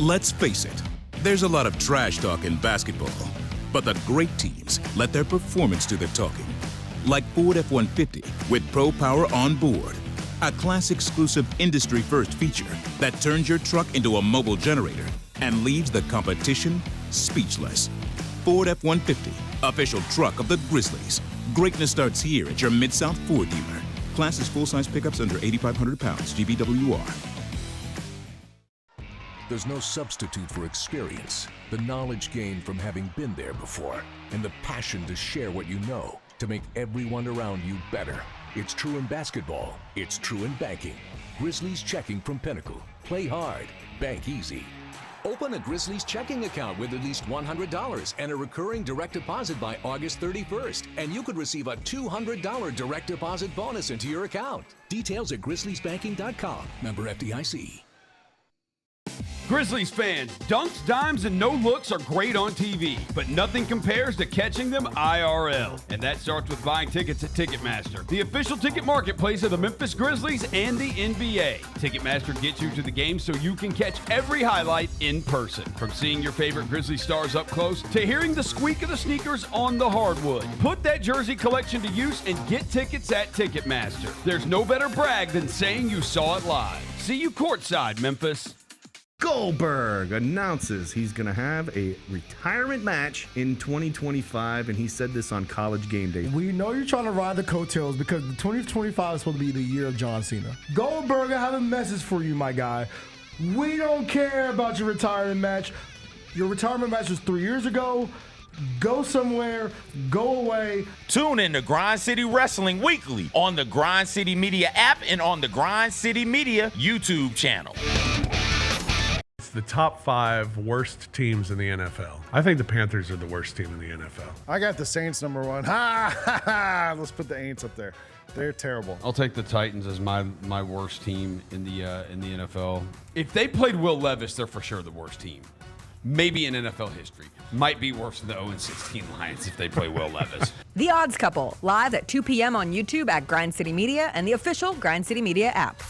Let's face it, there's a lot of trash talk in basketball, but the great teams let their performance do the talking. Like Ford F-150 with Pro Power on board, a class-exclusive industry-first feature that turns your truck into a mobile generator and leaves the competition speechless. Ford F-150, official truck of the Grizzlies. Greatness starts here at your Mid-South Ford dealer. Class is full-size pickups under 8,500 pounds, GVWR. There's no substitute for experience, the knowledge gained from having been there before, and the passion to share what you know to make everyone around you better. It's true in basketball. It's true in banking. Grizzlies Checking from Pinnacle. Play hard. Bank easy. Open a Grizzlies checking account with at least $100 and a recurring direct deposit by August 31st, and you could receive a $200 direct deposit bonus into your account. Details at grizzliesbanking.com. Member FDIC. Grizzlies fans, dunks, dimes, and no-looks are great on TV, but nothing compares to catching them IRL. And that starts with buying tickets at Ticketmaster, the official ticket marketplace of the Memphis Grizzlies and the NBA. Ticketmaster gets you to the game so you can catch every highlight in person. From seeing your favorite Grizzlies stars up close to hearing the squeak of the sneakers on the hardwood. Put that jersey collection to use and get tickets at Ticketmaster. There's no better brag than saying you saw it live. See you courtside, Memphis. Goldberg announces he's going to have a retirement match in 2025, and he said this on College Game Day. We know you're trying to ride the coattails because the 2025 is supposed to be the year of John Cena. Goldberg, I have a message for you, my guy. We don't care about your retirement match. Your retirement match was 3 years ago. Go somewhere, go away. Tune in to Grind City Wrestling weekly on the Grind City Media app and on the Grind City Media YouTube channel. The top 5 worst teams in the NFL. I think the Panthers are the worst team in the NFL. I got the Saints number 1. Ha ha ha! Let's put the Aints up there. They're terrible. I'll take the Titans as my worst team in the NFL. If they played Will Levis, they're for sure the worst team. Maybe in NFL history. Might be worse than the 0-16 Lions if they play Will Levis. The Odds Couple, live at 2 p.m. on YouTube at Grind City Media and the official Grind City Media app.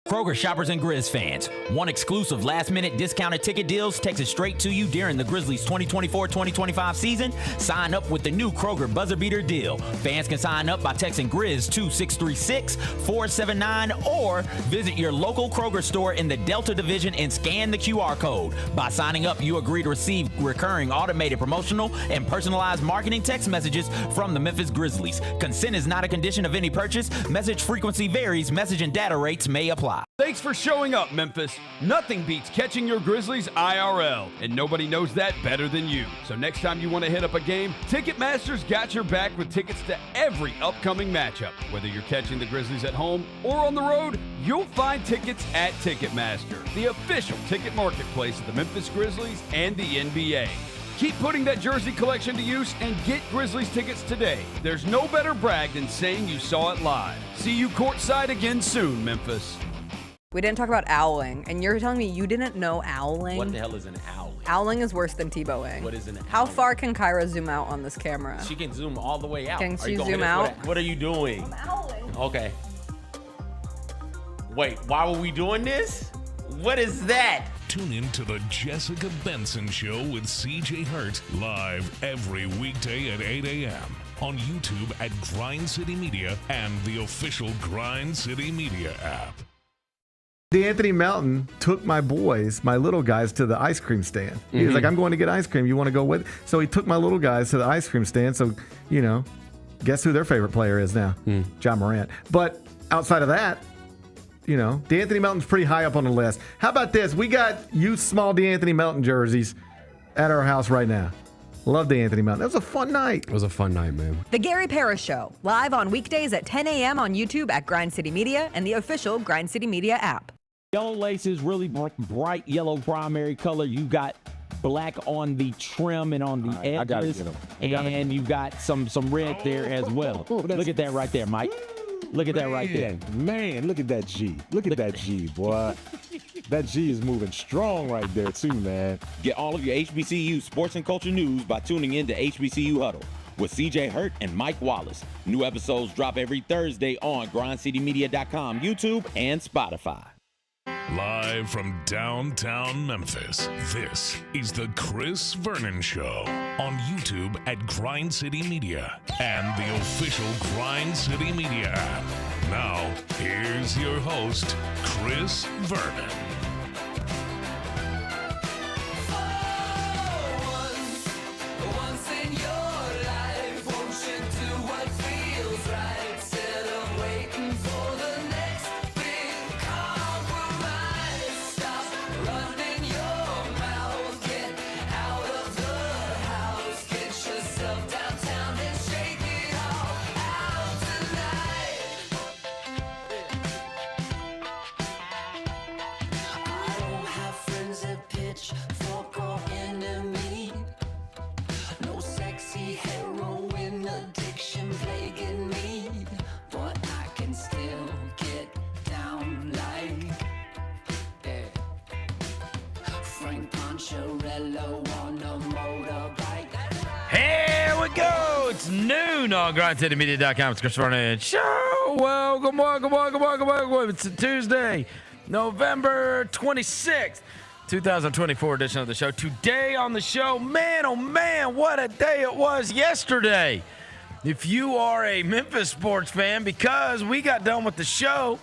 Kroger shoppers and Grizz fans, one exclusive last-minute discounted ticket deals takes it straight to you during the Grizzlies 2024-2025 season. Sign up with the new Kroger Buzzer Beater deal. Fans can sign up by texting Grizz to 636-479 or visit your local Kroger store in the Delta Division and scan the QR code. By signing up, you agree to receive recurring automated promotional and personalized marketing text messages from the Memphis Grizzlies. Consent is not a condition of any purchase. Message frequency varies. Message and data rates may apply. Thanks for showing up, Memphis. Nothing beats catching your Grizzlies IRL, and nobody knows that better than you. So next time you want to hit up a game, Ticketmaster's got your back with tickets to every upcoming matchup. Whether you're catching the Grizzlies at home or on the road, you'll find tickets at Ticketmaster, the official ticket marketplace of the Memphis Grizzlies and the NBA. Keep putting that jersey collection to use and get Grizzlies tickets today. There's no better brag than saying you saw it live. See you courtside again soon, Memphis. We didn't talk about owling, and you're telling me you didn't know owling? What the hell is an owling? Owling is worse than Tebowing. What is an How owling? far can Kyra zoom out on this camera? She can zoom all the way out. Can she zoom out? What are you doing? I'm owling. Okay. Wait, why were we doing this? What is that? Tune in to the Jessica Benson Show with CJ Hurt, live every weekday at 8 a.m. on YouTube at Grind City Media and the official Grind City Media app. D'Anthony Melton took my boys, my little guys, to the ice cream stand. He was like, I'm going to get ice cream. You want to go with? So he took my little guys to the ice cream stand. So, you know, guess who their favorite player is now? John Morant. But outside of that, you know, D'Anthony Melton's pretty high up on the list. How about this? We got youth small D'Anthony Melton jerseys at our house right now. Love D'Anthony Melton. That was a fun night. It was a fun night, man. The Gary Parrish Show, live on weekdays at 10 a.m. on YouTube at Grind City Media and the official Grind City Media app. Yellow laces, really bright yellow primary color. You got black on the trim and on the edges. And you got some red there as well. Look at that right there, Mike. Look at that right there. Man, look at that G. Look at that G, boy. That G is moving strong right there, too, man. Get all of your HBCU sports and culture news by tuning in to HBCU Huddle with CJ Hurt and Mike Wallace. New episodes drop every Thursday on grindcitymedia.com, YouTube, and Spotify. Live from downtown Memphis, this is the Chris Vernon Show on YouTube at Grind City Media and the official Grind City Media app. Now, here's your host, Chris Vernon. Noon on GrindCityMedia.com. It's Chris Vernon Show. Welcome. It's a Tuesday, November 26th, 2024 edition of the show. Today on the show, man, oh man, what a day it was yesterday. If you are a Memphis sports fan, because we got done with the show,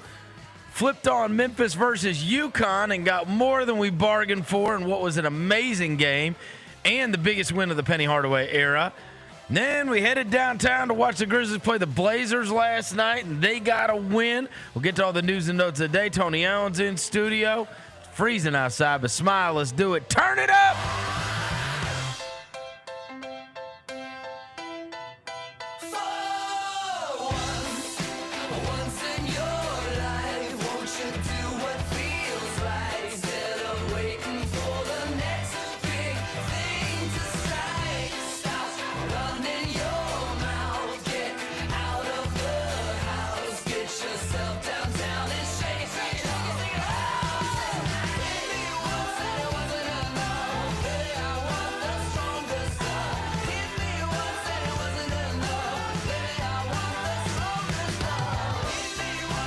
flipped on Memphis versus UCONN and got more than we bargained for in what was an amazing game and the biggest win of the Penny Hardaway era. Then we headed downtown to watch the Grizzlies play the Blazers last night, and they got a win. We'll get to all the news and notes of the day. Tony Allen's in studio. It's freezing outside, but smile. Let's do it. Turn it up.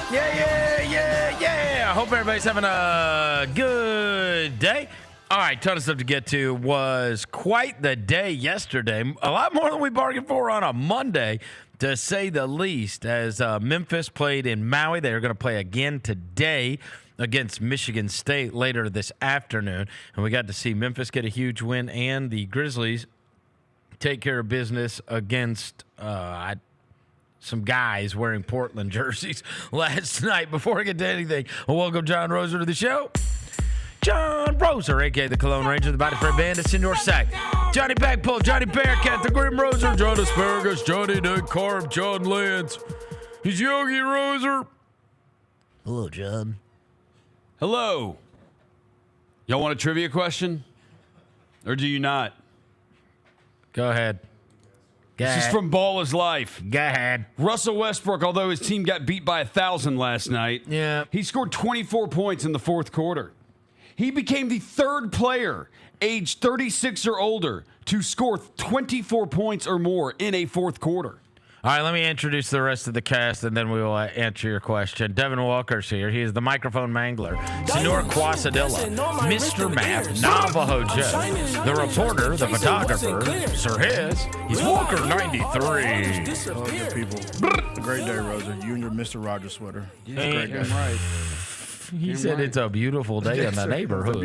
Yeah. I hope everybody's having a good day. All right, ton of stuff to get to. Was quite the day yesterday. A lot more than we bargained for on a Monday, to say the least, as Memphis played in Maui. They are going to play again today against Michigan State later this afternoon. And we got to see Memphis get a huge win and the Grizzlies take care of business against some guys wearing Portland jerseys last night. Before I get to anything, welcome John Roser to the show. John Roser, a.k.a. the Cologne Ranger, the Body Freight Bandit, Senor Sack, Johnny Bagpull, Johnny Bearcat, the Grim Roser, John Asparagus, Johnny Nick Carb, John Lance. He's Yogi Roser. Hello, John. Hello. Y'all want a trivia question? Or do you not? Go ahead. This is from Ball is Life. Go ahead. Russell Westbrook, although his team got beat by 1,000 last night, he scored 24 points in the fourth quarter. He became the third player aged 36 or older to score 24 points or more in a fourth quarter. All right, let me introduce the rest of the cast, and then we will answer your question. Devin Walker's here. He is the microphone mangler. Senor Quasadilla, Mr. Math, Navajo Joe, the reporter, the photographer, Sir His. He's Walker 93. Oh, good people. A great day, Rosa. You and your Mr. Rogers sweater. Yeah, great day. Right. He said it's a beautiful day in the neighborhood.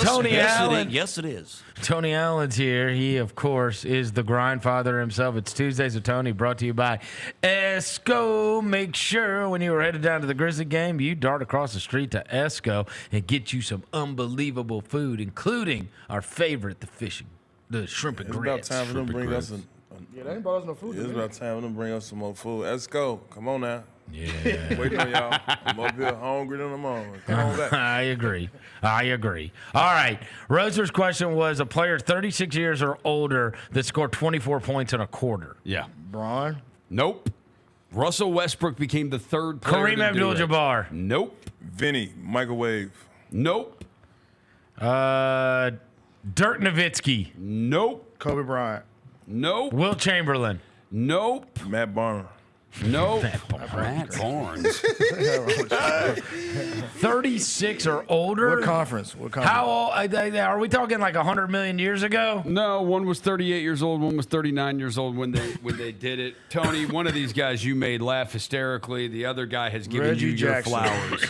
Tony Allen. Yes, it is. Tony Allen's here. He, of course, is the grind father himself. It's Tuesdays with Tony, brought to you by ESCO. Make sure when you were headed down to the Grizzly game, you dart across the street to ESCO and get you some unbelievable food, including our favorite, the shrimp and grits. It's about time for them to bring us Yeah, they ain't brought us no food. It's about time for them to bring us some more food. Let's go. Come on now. Yeah. Waiting on y'all. I'm up here hungry than I'm on. Come on back. I agree. All right. Roser's question was a player 36 years or older that scored 24 points in a quarter. Yeah. Braun? Nope. Russell Westbrook became the third player. Kareem Abdul-Jabbar. Nope. Vinny, microwave. Nope. Dirk Nowitzki. Nope. Kobe Bryant. Nope. Wilt Chamberlain. Nope. Matt Barner. Nope. Matt Barnes. 36 or older? What conference? How old? Are we talking like 100 million years ago? No, one was 38 years old, one was 39 years old when they did it. Tony, one of these guys you made laugh hysterically. The other guy has given Reggie you your Jackson. flowers.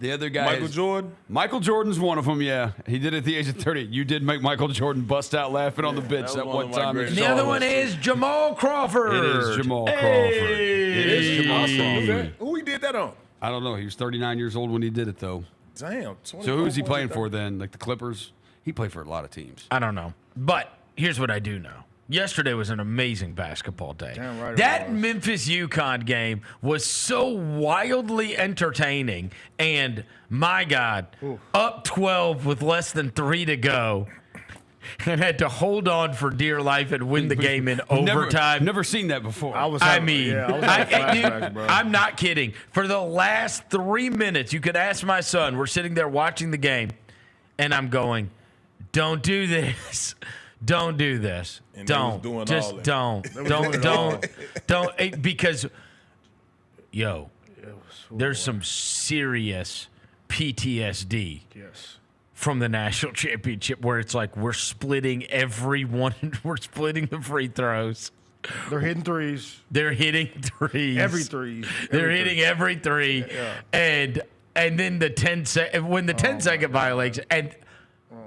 The other guy Michael Jordan? Michael Jordan's one of them, yeah. He did it at the age of 30. You did make Michael Jordan bust out laughing on the bench that that was one one of my time. greatest The other one is Jamal Crawford. It is Jamal Crawford. It is Jamal Crawford. Who he did that on? I don't know. He was 39 years old when he did it, though. Damn. So who's he playing for then? Like the Clippers? He played for a lot of teams. I don't know. But here's what I do know. Yesterday was an amazing basketball day. Damn right it That was. Memphis UConn game was so wildly entertaining. And my God, up 12 with less than 3 to go. And had to hold on for dear life and win the game in overtime. Never seen that before. I was having dude, bro. I'm not kidding. For the last 3 minutes, you could ask my son. We're sitting there watching the game, and I'm going, "Don't do this. Don't do this. And they was doing Just all that. don't. Because, there's some serious PTSD." Yes. From the national championship, where it's like we're splitting we're splitting the free throws. They're hitting threes. They're hitting threes. Every three. They're hitting every three. Yeah. And then the 10-second violation. And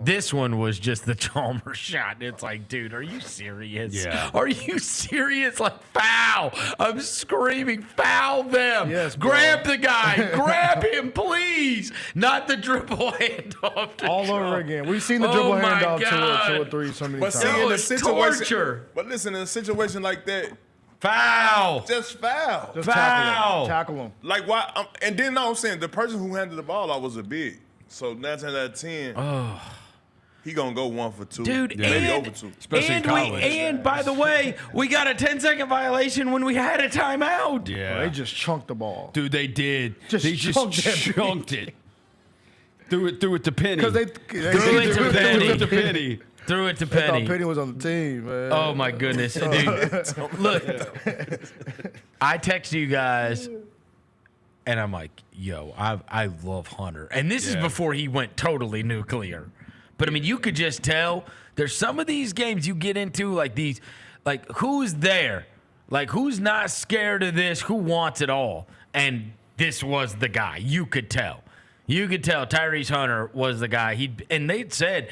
this one was just the Chalmers shot. It's like, dude, are you serious? Yeah. Are you serious? Like, foul. I'm screaming, foul them. Yes, bro. Grab the guy. Grab him, please. Not the dribble handoff. to All Charles. over again. We've seen the Oh dribble my handoff God. to a three so many But times. see, in a it's situation, torture. But listen, in a situation like that, Foul. just foul. Just Foul. tackle him. Like why? And then no, I'm saying the person who handed the ball out was a big. So 9 times out of 10, he gonna go 1 for 2, Dude, maybe and, over 2. Especially in college. and by the way, we got a 10-second violation when we had a timeout. Yeah. They just chunked the ball. Dude, they did. Just They just chunked that chunked it. Threw it to Penny. Because they Threw it to Penny. Threw it to Penny. Threw it to thought Penny. Penny was on the team, man. Oh my goodness, dude! Look, I text you guys, and I'm like, "Yo, I love Hunter," and this is Yeah. before he went totally nuclear. But I mean, you could just tell there's some of these games you get into, like these, like who's there, like who's not scared of this, who wants it all, and this was the guy. You could tell. You could tell Tyrese Hunter was the guy. And they'd said,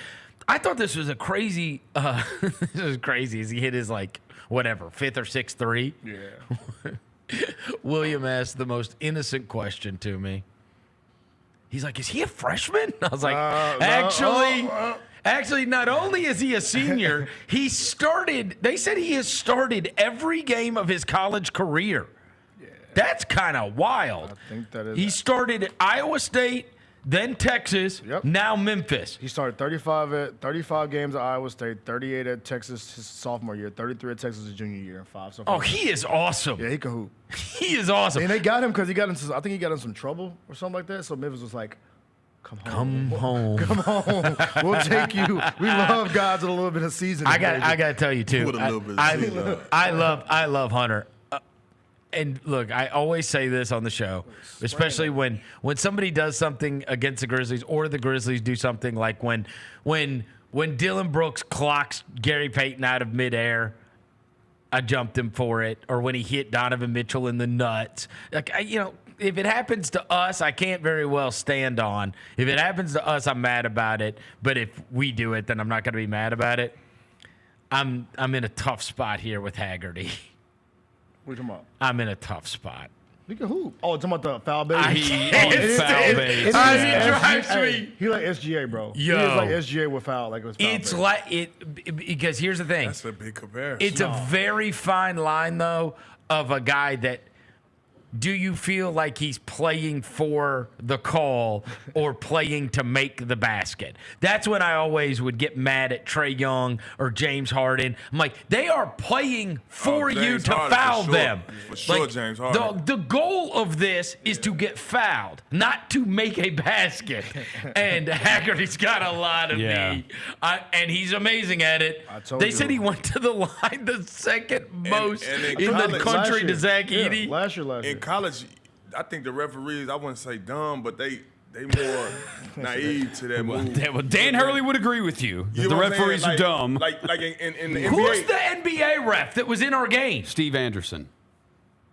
I thought this was a crazy. This was crazy as he hit his like whatever 5th or 6th three. Yeah. William asked the most innocent question to me. He's like, "Is he a freshman?" I was like, Actually, not only is he a senior, he started. They said he has started every game of his college career. Yeah. That's kind of wild. I think that is. He started at Iowa State, then Texas, Yep. now Memphis. He started 35 games at Iowa State, 38 at Texas his sophomore year, 33 at Texas his junior year, and 5 so far. Oh, he is awesome. Yeah, he can hoop. He is awesome. And they got him because I think he got in some trouble or something like that. So Memphis was like, Come home. We'll take you. We love guys with a little bit of seasoning. I got to tell you too. With a little bit of seasoning. I love Hunter. And look, I always say this on the show, especially when somebody does something against the Grizzlies or the Grizzlies do something like when Dylan Brooks clocks Gary Payton out of midair, I jumped him for it, or when he hit Donovan Mitchell in the nuts. Like if it happens to us, I can't very well stand on. If it happens to us, I'm mad about it. But if we do it, then I'm not going to be mad about it. I'm in a tough spot here with Haggerty. What are you talking about? I'm in a tough spot. He can hoop. Oh, talking about the foul bait? He drives me. He like SGA, bro. Yo. He is like SGA with foul. Like it was foul It's bait. like it because here's the thing. That's a big comparison. It's a very fine line though of a guy that do you feel like he's playing for the call or playing to make the basket? That's when I always would get mad at Trae Young or James Harden. I'm like, they are playing for you to foul them. For sure, James Harden. The goal of this is to get fouled, not to make a basket. And Haggerty's got a lot of me. And he's amazing at it. They said he went to the line the second most in the country to Zach Edey. Last year. In college, I think the referees, I wouldn't say dumb, but they more naive to that move. Well, Dan Hurley would agree with you. You The know what I'm referees saying? are dumb. Like in the Who's NBA. the NBA ref that was in our game? Steve Anderson.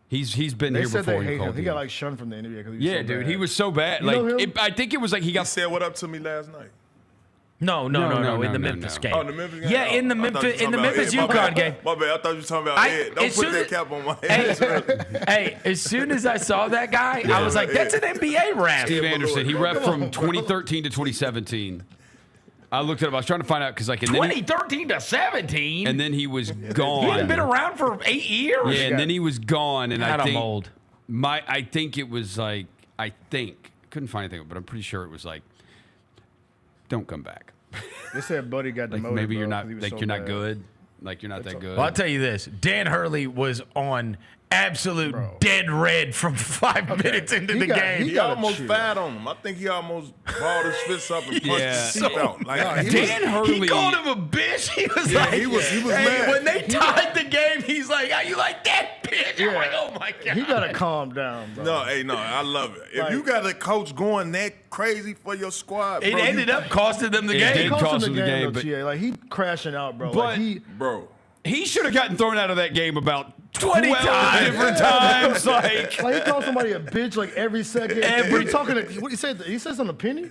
He's been They here said before. they hate him. He called got like shunned from the NBA because he was Yeah, so dude, bad. he was so bad. You know Like him? I think it was like he He got. said what up to me last night. No, in the Memphis game. Oh, the Memphis game? Yeah, in the I thought you Memphis were talking about UConn game. My bad. I thought you were talking about Ed. Don't put that cap on my head. Hey, as soon as I saw that guy, I was like, that's an NBA ref. Steve Anderson. He ref from 2013 to 2017. I looked it up. I was trying to find out because like 2013 to 17. and then he was He gone. hadn't been around for 8 years. Yeah, and then he was gone. And God, I I'm think old. I think it was like couldn't find anything, but I'm pretty sure it was like, don't come back. They said Buddy got Like demoted. maybe bro, you're 'cause not he was like so you're not bad. good. Like you're not that good. Well, I'll tell you this. Dan Hurley was on absolute dead red from 5 minutes into the game. He almost fat on him. I think he almost balled his fists up and punched his teeth out. Like, Dan Hurley, he called him a bitch. He was like, he was hey, mad. when they tied the game, he's like, "How you like that bitch?" I'm like, "Oh my god." He gotta calm down, bro. No, I love it. If you got a coach going that crazy for your squad, It bro, ended up costing them the It game. did cost him the game, though, but- TA. Like he crashing out, bro. But- Like bro. He should have gotten thrown out of that game about 20 12 times. different times. Like, he called somebody a bitch like every second. He talking to, what he said? He said something to Penny.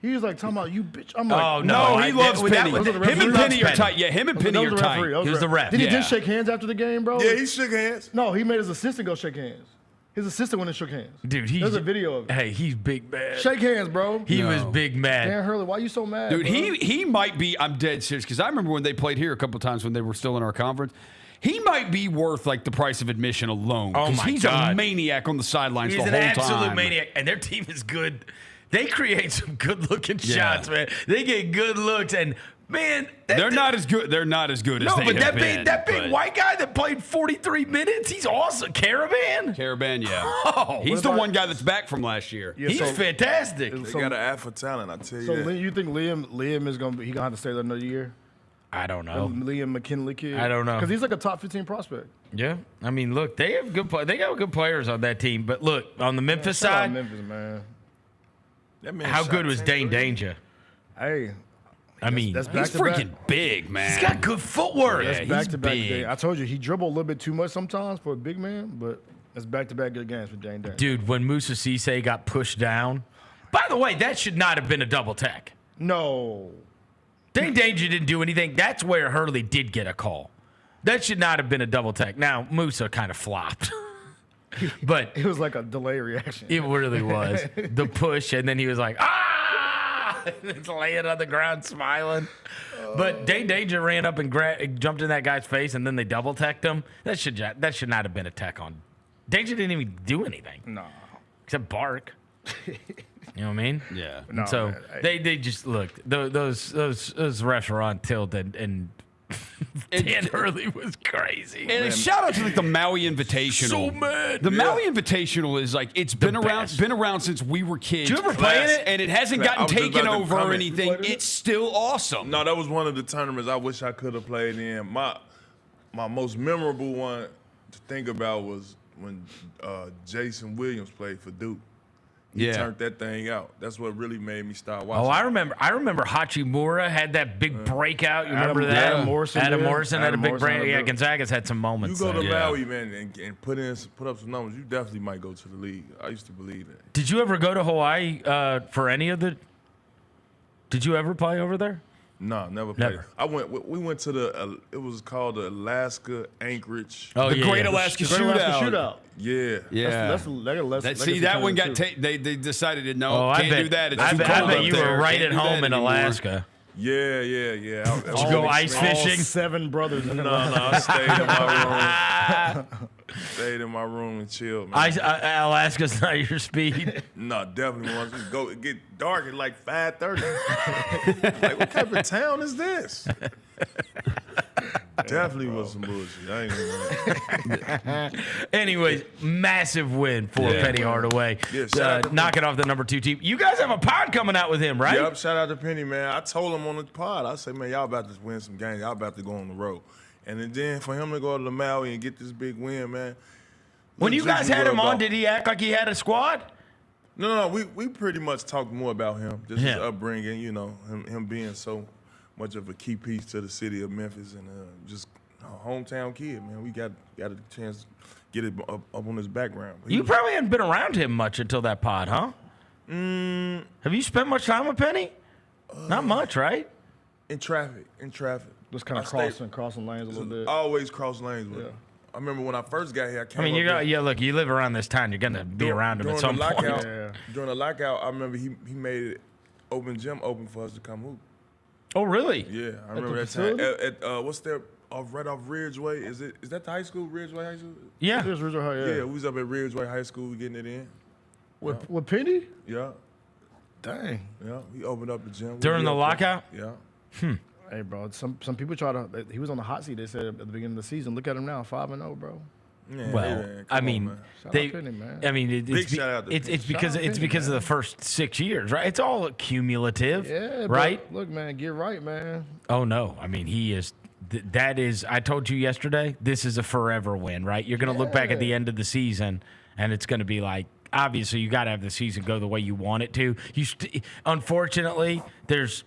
He was like talking about you bitch. I'm like, Oh, no, he loves that Penny. was- Him he and loves Penny are Penny. tight. Yeah, him and Penny are the tight. referee. He was the ref. Did he Yeah. just shake hands after the game, bro? Yeah, he shook hands. No, he made his assistant go shake hands. His assistant went and shook hands. Dude, There's a video of it. Hey, he's big mad. Shake hands, bro. He was big mad. Dan Hurley, why you so mad, Dude, bro? he might be. I'm dead serious because I remember when they played here a couple times when they were still in our conference. He might be worth like the price of admission alone. Oh, 'cause my he's God. a maniac on the sidelines He's the an whole absolute time. maniac, and their team is good. They create some good-looking Yeah. shots, man. They get good looks, and man, They're not as good. They're not as good as No, they but have that been, big but- white guy that played 43 minutes, he's awesome. Caravan. Caravan, yeah. Oh, He's what the about- one guy that's back from last year. Yeah, he's so- fantastic. They got an eye for talent, I tell you So that. you think Liam is gonna have to stay there another year? I don't know. Liam McKinley kid. I don't know. Because he's like a top 15 prospect. Yeah, I mean, look, they have they got good players on that team, but look on the Memphis Shout out side, Memphis, man. That man how shot good was 10 Dane threes. Danger? Hey, I mean, that's He's back to back. freaking big, man. he's got good footwork. Yeah, That's back he's to back. big. I told you he dribbled a little bit too much sometimes for a big man, but that's back to back good games for Dane Danger. Dude, when Musa Cisse got pushed down, by the way, that should not have been a double tech. No. Dane Danger didn't do anything. That's where Hurley did get a call. That should not have been a double tech. Now, Musa kind of flopped. But It was like a delay reaction. it really was. The push, and then he was like, ah! It's laying on the ground smiling. But Dane Danger ran up and jumped in that guy's face, and then they double teched him. That should not have been a tech on. Danger didn't even do anything. No. Except bark. You know what I mean? Yeah. No, So man. they just look. Those refs were on tilt, and Dan Hurley was crazy. And a shout out to like the Maui Invitational. So mad. The Maui Invitational is like it's been best. around since we were kids. Did you ever play in it? And it hasn't I gotten was just taken about to over or comment. anything. It's still awesome. No, that was one of the tournaments I wish I could have played in. My most memorable one to think about was when Jason Williams played for Duke. He Yeah. turned that thing out. That's what really made me start watching. Oh, I remember Hachimura had that big breakout. You remember that? Adam Morrison Adam did. Morrison had a Adam big Morrison break. had a Yeah, big- Gonzaga's had some You moments. go to there. Maui, man, and put up some numbers. You definitely might go to the league. I used to believe that. Did you ever go to Hawaii for any of the? Did you ever play over there? No, never played. Never. We went to the. It was called the Alaska Anchorage. Oh, The yeah, Great yeah. Alaska Great Shootout. Alaska Shootout. Yeah. Yeah. See, that one got they decided no, Oh, can't do that. It's I too bet, cold up you there. were right Can't at do that home in anymore. Alaska. Yeah. Did you go ice All fishing? 7 brothers. No, I stayed in my room. stayed in my room and chilled, man. Alaska's not your speed. No, definitely once we go, it get dark at like 5:30. Like, what type of town is this? Definitely was some bullshit. I ain't gonna Anyways, massive win for Penny Hardaway. Yeah, shout out to knocking off the number 2 team. You guys have a pod coming out with him, right? Yep, shout out to Penny, man. I told him on the pod, I said, man, y'all about to win some games. Y'all about to go on the road. And then for him to go to Maui and get this big win, man. When you guys had him on, did he act like he had a squad? No, we pretty much talked more about him, just his upbringing, you know, him being so much of a key piece to the city of Memphis and just a hometown kid, man. We got a chance to get it up on his background. You probably hadn't been around him much until that pod, huh? Have you spent much time with Penny? Not much, right? In traffic. Just kind of crossing lanes a little bit. Always cross lanes with him. I remember when I first got here, I mean, look, you live around this town, you're going to be around him at some point. During the lockout, I remember he made it gym open for us to come hoop. Oh, really? Yeah, I remember that time. At what's that, right off Ridgeway? Is that the high school, Ridgeway High School? Yeah. Ridgeway High, Yeah, we was up at Ridgeway High School getting it in. With Penny? Yeah. Dang. Yeah, he opened up the gym. During the lockout? Yeah. Hey, bro, some people he was on the hot seat, they said, at the beginning of the season. Look at him now, 5-0, bro. Yeah, well, I mean, it's because of the first 6 years, right? It's all cumulative, right? Look, man, get right, man. Oh no, I mean he is. That is. I told you yesterday. This is a forever win, right? You're going to look back at the end of the season, and it's going to be like, obviously, you got to have the season go the way you want it to. Unfortunately, there's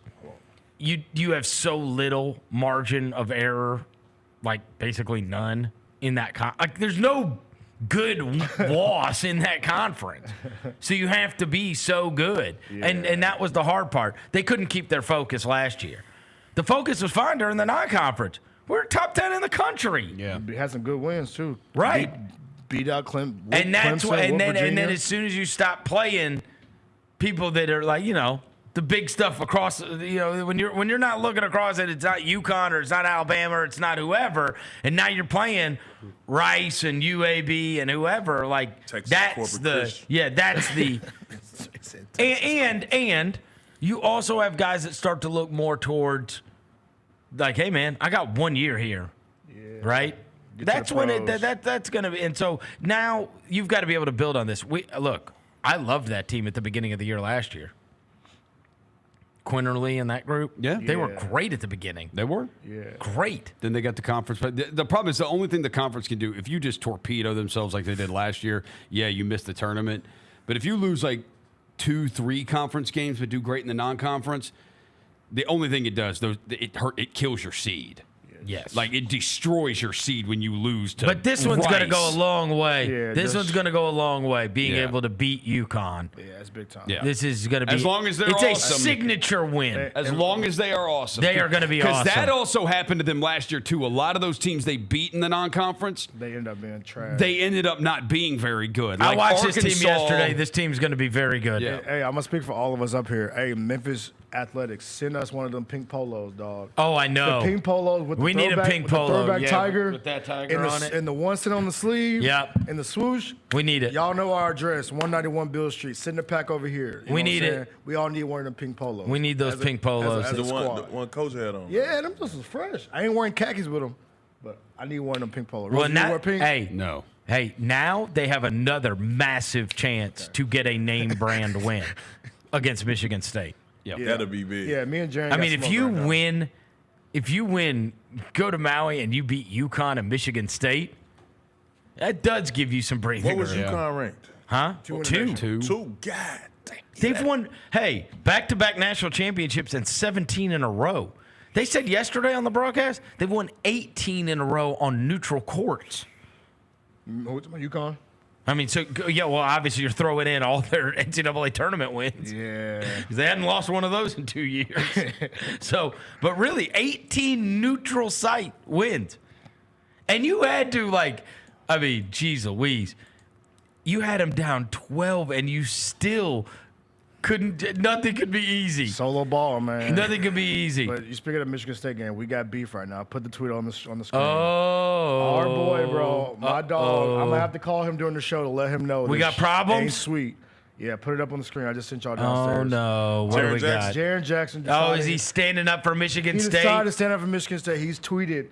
you have so little margin of error, like basically none. In that there's no good loss in that conference, so you have to be so good, and that was the hard part. They couldn't keep their focus last year. The focus was fine during the non-conference. We're top 10 in the country. Yeah, we had some good wins too. Right, beat out Clemson, and that's Clemson, and then as soon as you stop playing people that are like the big stuff across, when you're not looking across it, it's not UConn or it's not Alabama or it's not whoever, and now you're playing Rice and UAB and whoever. Like Texas that's the and you also have guys that start to look more towards like, hey man, I got 1 year here, right? That's when that's gonna be, and so now you've got to be able to build on this. I loved that team at the beginning of the year last year. Quinterly and that group, they were great at the beginning. They were? Yeah. Great. Then they got the conference. But the problem is the only thing the conference can do, if you just torpedo themselves like they did last year, you missed the tournament. But if you lose like 2-3 conference games but do great in the non-conference, the only thing it does, it kills your seed. Yes. Like, it destroys your seed when you lose to But this one's going to go a long way. Yeah, this one's going to go a long way, being able to beat UConn. Yeah, it's big time. Yeah. This is going to be... As long as they're awesome. It's a awesome. signature win. As long as they are awesome. They are going to be awesome. Because that also happened to them last year, too. A lot of those teams they beat in the non-conference, they ended up being trash. They ended up not being very good. I Like watched Arkansas, this team yesterday. This team's going to be very good. Yeah. Hey, I'm going to speak for all of us up here. Hey, Memphis Athletics, send us one of them pink polos, dog. Oh, I know. The pink polos with the we need a pink polo. Throwback tiger. With that tiger on it. And the one sitting on the sleeve. Yep. And the swoosh. We need it. Y'all know our address, 191 Bill Street. Send the pack over here. We need it. We all need one of them pink polos. We need those pink polos. The one Coach had on. Yeah, them just was fresh. I ain't wearing khakis with them, but I need one of them pink polos. Well, Rose, you wear pink? Hey, no. Hey, now they have another massive chance to get a name brand win against Michigan State. Yep. Yeah, that'll be big. Yeah, me and Jaren. I mean, if you win, go to Maui and you beat UConn and Michigan State, that does give you some breathing room. What was UConn ranked? Huh? Two. God damn. They've won, back-to-back national championships and 17 in a row. They said yesterday on the broadcast they've won 18 in a row on neutral courts. UConn? I mean, well, obviously you're throwing in all their NCAA tournament wins. Yeah. Because they hadn't lost one of those in 2 years. But really, 18 neutral site wins. And you had to, geez Louise. You had them down 12, and you still nothing could be easy. Solo ball, man. Nothing could be easy. But you speak of the Michigan State game, we got beef right now. Put the tweet on the screen. Oh. Our boy, bro, My dog, I'm gonna have to call him during the show to let him know. We this got problems? Ain't sweet. Yeah, put it up on the screen. I just sent y'all downstairs. Oh no! What do we got? Jaren Jackson. Oh, is he standing up for Michigan State? He decided to stand up for Michigan State. He's tweeted,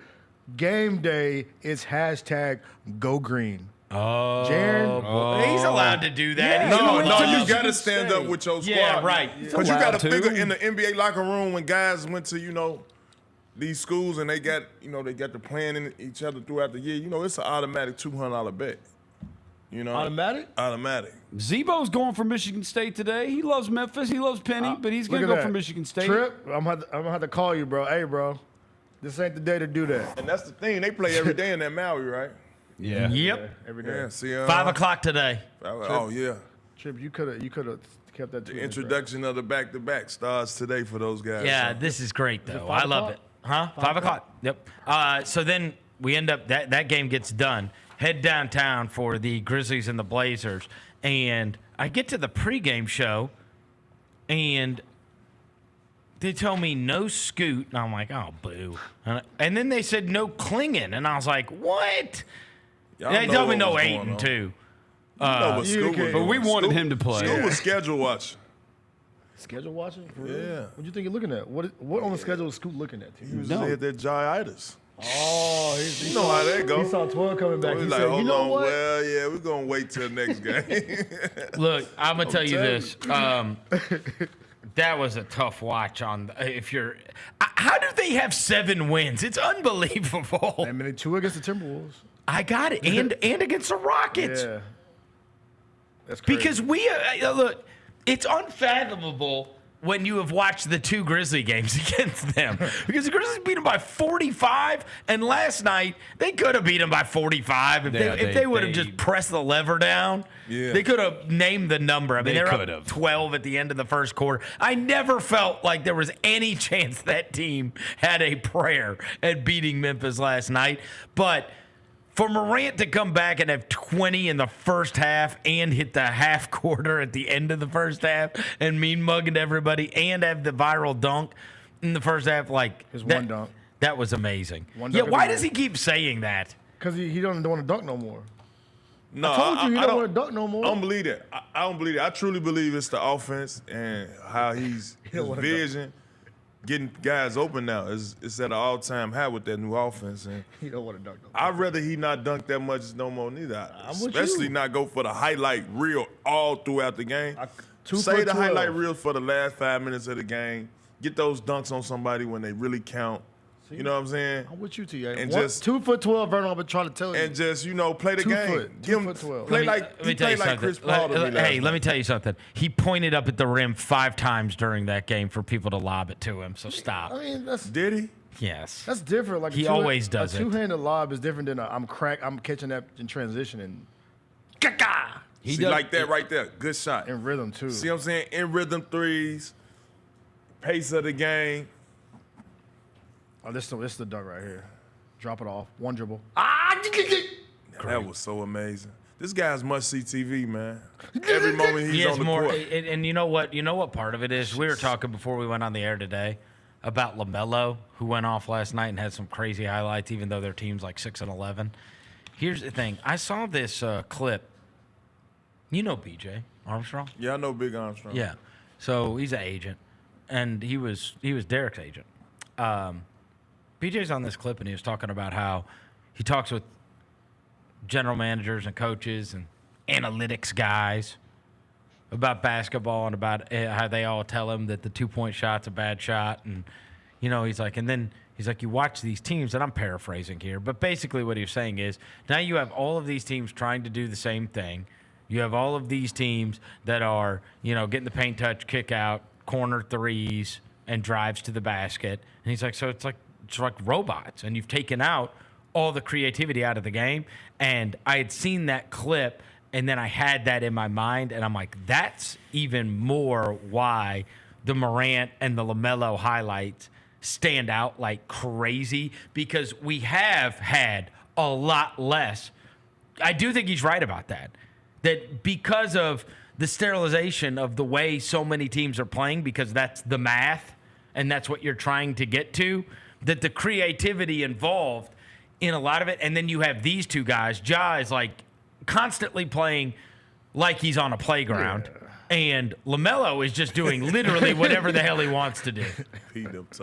"Game day. It's hashtag Go Green." Oh, Jaren, he's allowed to do that. No, you got to stand up with your squad. Yeah, right. Because you got to figure in the NBA locker room when guys went to, these schools and they got the playing in each other throughout the year. It's an automatic $200 bet. Automatic? Automatic. Zebo's going for Michigan State today. He loves Memphis. He loves Penny, but he's going to go for Michigan State. Trip, I'm gonna have to call you, bro. Hey, bro, this ain't the day to do that. And that's the thing. They play every day in that Maui, right? Yeah. Yep. Every day. Yeah, see, 5 o'clock today. Oh, yeah. Trip, you could have kept that. The introduction of the back-to-back starts today for those guys. Yeah, so. this is great, though. 5 I love o'clock? it. Huh? 5 o'clock. Yep. So then we end up, that game gets done. Head downtown for the Grizzlies and the Blazers. And I get to the pregame show, and they tell me no Scoot. And I'm like, oh, boo. And then they said no Klingon. And I was like, what? They told me no Aiden, too. But we wanted him to play. Scoot was schedule watching. Schedule watching? For real? Yeah. What do you think you're looking at? What on the schedule is Scoot looking at? He was at that Jai-itis. Oh, you know how that goes. He saw 12 coming back. He He like, said, hold you know on, what? well, yeah, we're going to wait till next game. Look, I'm going to tell you this. That was a tough watch if you're – how do they have 7 wins? It's unbelievable. I mean, 2 against the Timberwolves. I got it. And against the Rockets. Yeah. That's crazy. Because look, it's unfathomable when you have watched the 2 Grizzly games against them. Because the Grizzlies beat them by 45, and last night they could have beat them by 45 if they would have just pressed the lever down. Yeah. They could have named the number. I mean, they were could up have. 12 at the end of the first quarter. I never felt like there was any chance that team had a prayer at beating Memphis last night. But for Morant to come back and have 20 in the first half and hit the half quarter at the end of the first half and mugging everybody and have the viral dunk in the first half, one dunk. That was amazing. Dunk Why does he keep saying that? Because he don't want to dunk no more. No, I told you he don't want to dunk no more. I don't believe that. I don't believe it. I truly believe it's the offense and how his vision. Getting guys open now is at an all-time high with that new offense. And He don't want to dunk no more. I'd rather he not dunk that much no more neither. with Especially you. not go for the highlight reel all throughout the game. 2 Save for the 12. highlight reel for the last 5 minutes of the game. Get those dunks on somebody when they really count. You know what I'm saying? I'm with you, T.A. And just 2 for 12, Vernon. I've been trying to tell you. And just, play the 2 game. foot, 2 for 12. Play Let me tell you something. Chris Paul to me last Hey, let night. me tell you something. He pointed up at the rim 5 times during that game for people to lob it to him, so stop. I mean, Did he? Yes. that's different. Like He always does it. A 2-handed lob is different than I'm catching that in transition and See, like that right there. Good shot. in rhythm too. See what I'm saying? In rhythm threes, pace of the game. Oh, this is the dunk right here. Drop it off. 1 dribble. That was so amazing. This guy's must-see TV, man. Every moment he's on the court. And you know what? You know what part of it is? We were talking before we went on the air today about LaMelo, who went off last night and had some crazy highlights, even though their team's like 6-11. Here's the thing. I saw this clip. You know BJ Armstrong? Yeah, I know Big Armstrong. Yeah. So he's an agent, and he was Derek's agent. BJ's on this clip, and he was talking about how he talks with general managers and coaches and analytics guys about basketball and about how they all tell him that the 2-point shot's a bad shot. And, he's like, you watch these teams, and I'm paraphrasing here, but basically what he was saying is now you have all of these teams trying to do the same thing. You have all of these teams that are, getting the paint touch, kick out, corner threes, and drives to the basket. And he's like, so it's like robots, and you've taken out all the creativity out of the game. And I had seen that clip, and then I had that in my mind, and I'm like, that's even more why the Morant and the LaMelo highlights stand out like crazy, because we have had a lot less. I do think he's right about that. That because of the sterilization of the way so many teams are playing, because that's the math and that's what you're trying to get to, that the creativity involved in a lot of it. And then you have these two guys. Ja is like constantly playing like he's on a playground. Yeah. And LaMelo is just doing literally whatever the hell he wants to do.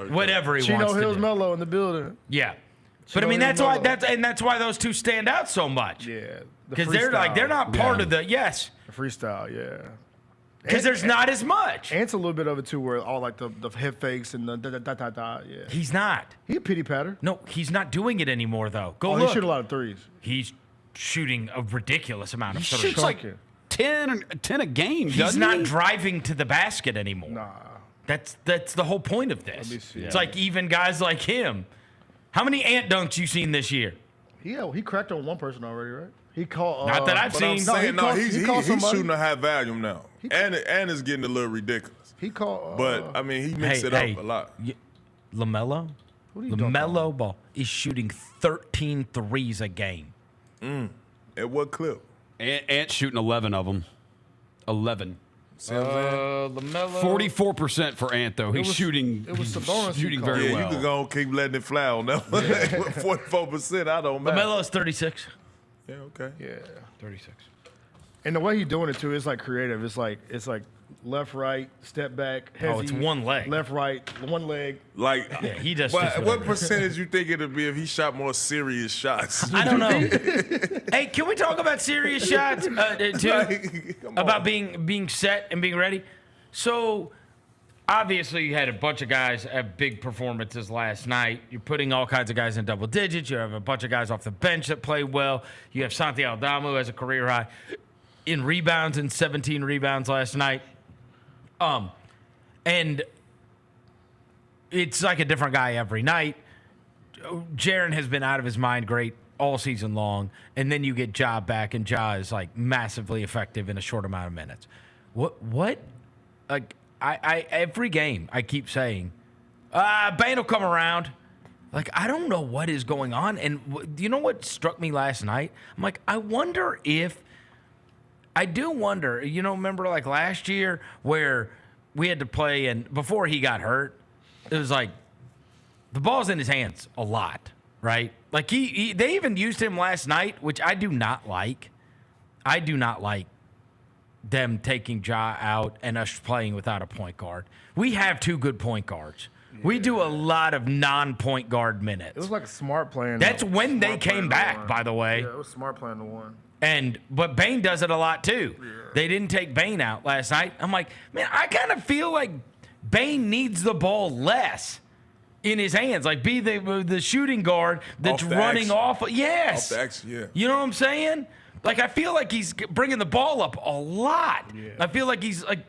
Whatever he wants to do. Chino Hills Melo in the building. Yeah. But I mean, that's why those two stand out so much. Yeah. Because they're not part of the The freestyle, yeah. Because there's not as much. Ant's a little bit of it too, where all like the hip fakes and the da. Yeah. He's not. He a pity patter. No, he's not doing it anymore though. He shoot a lot of threes. He's shooting a ridiculous amount of threes. He shoots like 10 a game. He's not driving to the basket anymore. Nah. That's the whole point of this. It's like even guys like him. How many Ant dunks you seen this year? He cracked on one person already, right? He called. Not that I've seen. I'm saying, he's shooting a high volume now, and it's getting a little ridiculous. He called. But I mean, he mixed it up a lot. LaMelo Ball is shooting 13 threes a game. At what clip? Ant's shooting 11 of them. 11. LaMelo 44% for Ant though. He's shooting. It was Sabonis shooting very well. You could go and keep letting it fly on that. 44%. I don't matter. LaMelo's 36. Yeah. Okay. Yeah. 36. And the way he's doing it too, it's like creative. It's like left, right, step back. Heavy, it's one leg. Left, right, one leg. Like he does. What percentage you think it'd be if he shot more serious shots? I don't know. Hey, can we talk about serious shots too? About being set and being ready. So obviously you had a bunch of guys have big performances last night. You're putting all kinds of guys in double digits. You have a bunch of guys off the bench that play well. You have Santi Aldama as a career high in rebounds and 17 rebounds last night. And it's like a different guy every night. Jaren has been out of his mind great all season long, and then you get Ja back, and Ja is like massively effective in a short amount of minutes. What? Like I every game I keep saying, Bane will come around. Like I don't know what is going on, and do you know what struck me last night? I'm like, I do wonder, remember like last year where we had to play and before he got hurt, it was like the ball's in his hands a lot, right? Like they even used him last night, which I do not like. I do not like them taking Ja out and us playing without a point guard. We have two good point guards. Yeah. We do a lot of non-point guard minutes. It was like a smart playing. That's when they came back, by the way. Yeah, it was smart playing the one. But Bane does it a lot too. Yeah. They didn't take Bane out last night. I'm like, man, I kind of feel like Bane needs the ball less in his hands. Like be the shooting guard that's running off. Yes. Off the action, yeah. You know what I'm saying? Like I feel like he's bringing the ball up a lot. Yeah. I feel like he's like,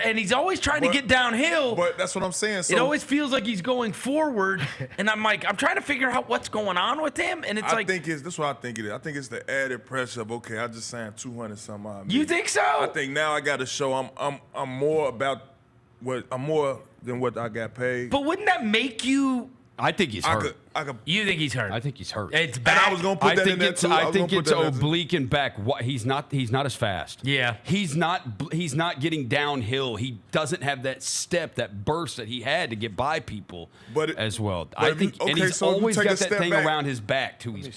and he's always trying to get downhill. But that's what I'm saying. So it always feels like he's going forward, and I'm like, I'm trying to figure out what's going on with him, and it's that's what I think it is. I think it's the added pressure of I just signed 200 something out. You think so? I think now I got to show I'm more than what I got paid. But wouldn't that make you? I think he's hurt. You think he's hurt? I think he's hurt. It's back. And I was going to put that in there too. I think it's oblique and back. He's not as fast. Yeah. He's not getting downhill. He doesn't have that step, that burst that he had to get by people as well. I think he's always got that thing around his back too. He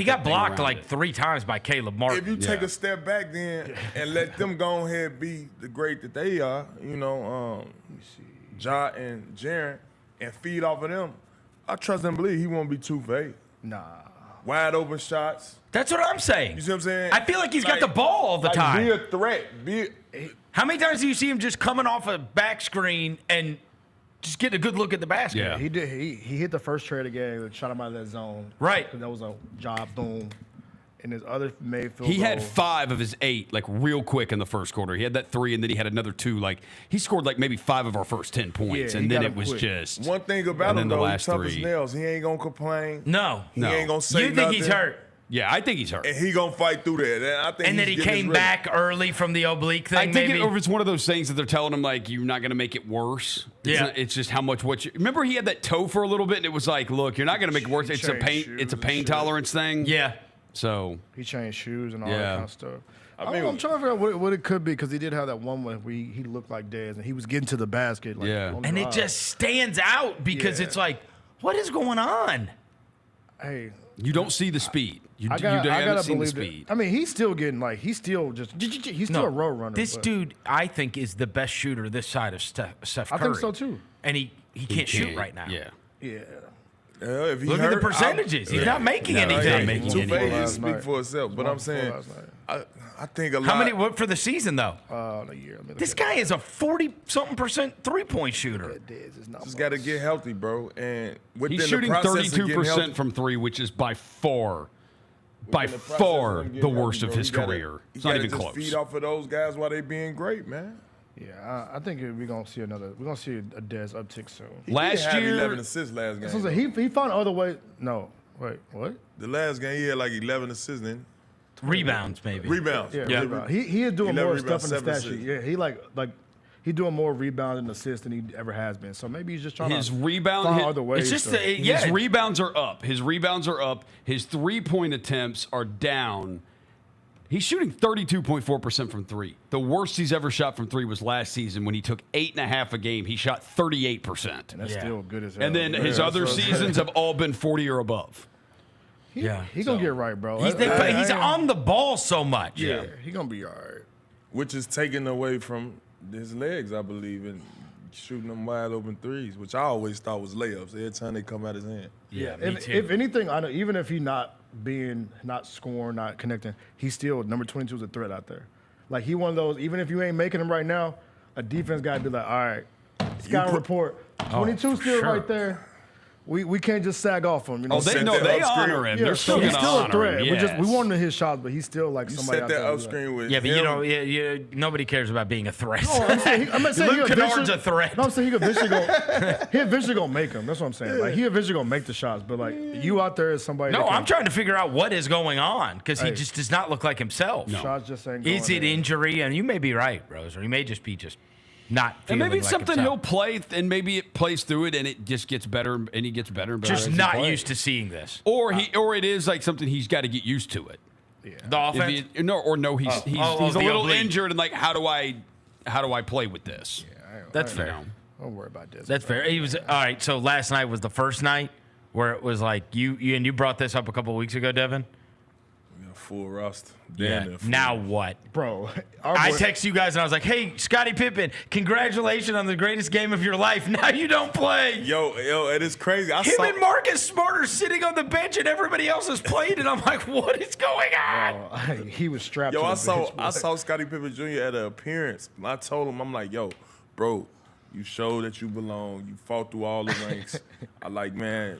got blocked like 3 times by Caleb Martin. If you take a step back then and let them go ahead be the great that they are, Ja and Jaren, and feed off of them, I trust and believe he won't be too vague. Nah. Wide open shots. That's what I'm saying. You see what I'm saying? I feel like he's got the ball all the time. Be a threat. How many times do you see him just coming off a back screen and just getting a good look at the basket? Yeah, he did. He hit the first trade of the game and shot him out of that zone. Right. That was a job, boom. And his other made field He goal. had 5 of his 8, like real quick in the first quarter. He had that 3, and then he had another 2. Like he scored like maybe 5 of our first 10 points, and then it was just one thing about him though. He's tough as nails. He ain't gonna complain. No, he ain't gonna say nothing. You think he's hurt? Yeah, I think he's hurt, and he gonna fight through that. And then he came back early from the oblique thing. I think it's one of those things that they're telling him like you're not gonna make it worse. It's just how much what you remember. He had that toe for a little bit, and it was like, look, you're not gonna make it worse. It's a pain tolerance thing. Yeah. So he changed shoes and all that kind of stuff. I'm trying to figure out what it could be because he did have that one where he looked like Dez and he was getting to the basket. Like, and it just stands out because it's like, what is going on? Hey, You don't see the speed. You I haven't gotta seen the believe speed. I mean, he's still getting he's still a road runner. This but dude, I think, is the best shooter this side of Steph Curry. I think so too. And he can't shoot right now. Yeah. Yeah. If he Look at the percentages. He's not making anything. Two phases speak for itself. But I'm saying, I think a lot. How many? What for the season though? A year. This guy is a 40-something% 3-point shooter. Just got to get healthy, bro. And within He's shooting the process of getting 32% healthy, from three, which is by far within the process of getting the worst healthy, of his bro, you gotta- career. You It's not gotta even just close. feed off of those guys while they being great, man. Yeah, I think we're gonna see we're gonna see a Dez uptick soon. He did have 11 assists last game. So he found other ways. No, wait, what? The last game he had like 11 assists then. Rebounds, maybe. Rebounds. Yeah. Rebound. He is doing 11 more rebounds, stuff in the 7 stat sheet. assists. Yeah, he he doing more rebounds and assists than he ever has been. So maybe he's just trying His to rebound, find other ways. It's just to- his rebounds are up. His rebounds are up. His 3-point attempts are down. He's shooting 32.4% from three. The worst he's ever shot from three was last season when he took 8.5 a game. He shot 38%. and that's still good as hell. And then his other seasons have all been 40 or above. he gonna get right, bro. He's on the ball so much. Yeah, he gonna be all right. Which is taken away from his legs, I believe, and shooting them wide open threes, which I always thought was layups every time they come out his hand. Yeah, If anything, I know even if he's not scoring, not connecting, he's still number 22 is a threat out there. Like he one of those. Even if you ain't making him right now, a defense got to be like, all right, scout report, 22 still right there. We can't just sag off him. You know, They honor him. Yeah, They're still he's gonna still a honor threat. him. We want him to hit shots, but he's still like You somebody set out that there. up screen with Yeah, but him. nobody cares about being a threat. No, I'm not saying Luke he Kennard's a threat. No, I'm saying he eventually gonna make them. That's what I'm saying. Like he eventually gonna make the shots, but like you out there is somebody. No, I'm trying to figure out what is going on because he just does not look like himself. Shots just ain't Is going it in. injury? And you may be right, Rose, or he may just be not And feeling maybe it's like something himself. he'll play, and maybe it plays through it, and it just gets better, and he gets better and better. Just as he not plays. used to seeing this. Or it is like something he's got to get used to it. The If offense. he's a the little oblique. injured, and like, how do I play with this? That's fair. Don't worry about this. That's fair. He was all right. So last night was the first night where it was like you brought this up a couple of weeks ago, Devin. Full roster. Now what, bro? I text you guys and I was like, "Hey, Scottie Pippen, congratulations on the greatest game of your life. Now you don't play." Yo, it is crazy. Him and Marcus Smart are sitting on the bench and everybody else is playing, and I'm like, "What is going on?" He was strapped. Yo, to I the bench, I saw Scottie Pippen Jr. at an appearance, and I told him, I'm like, yo, bro, you showed that you belong. You fought through all the ranks. I like, man,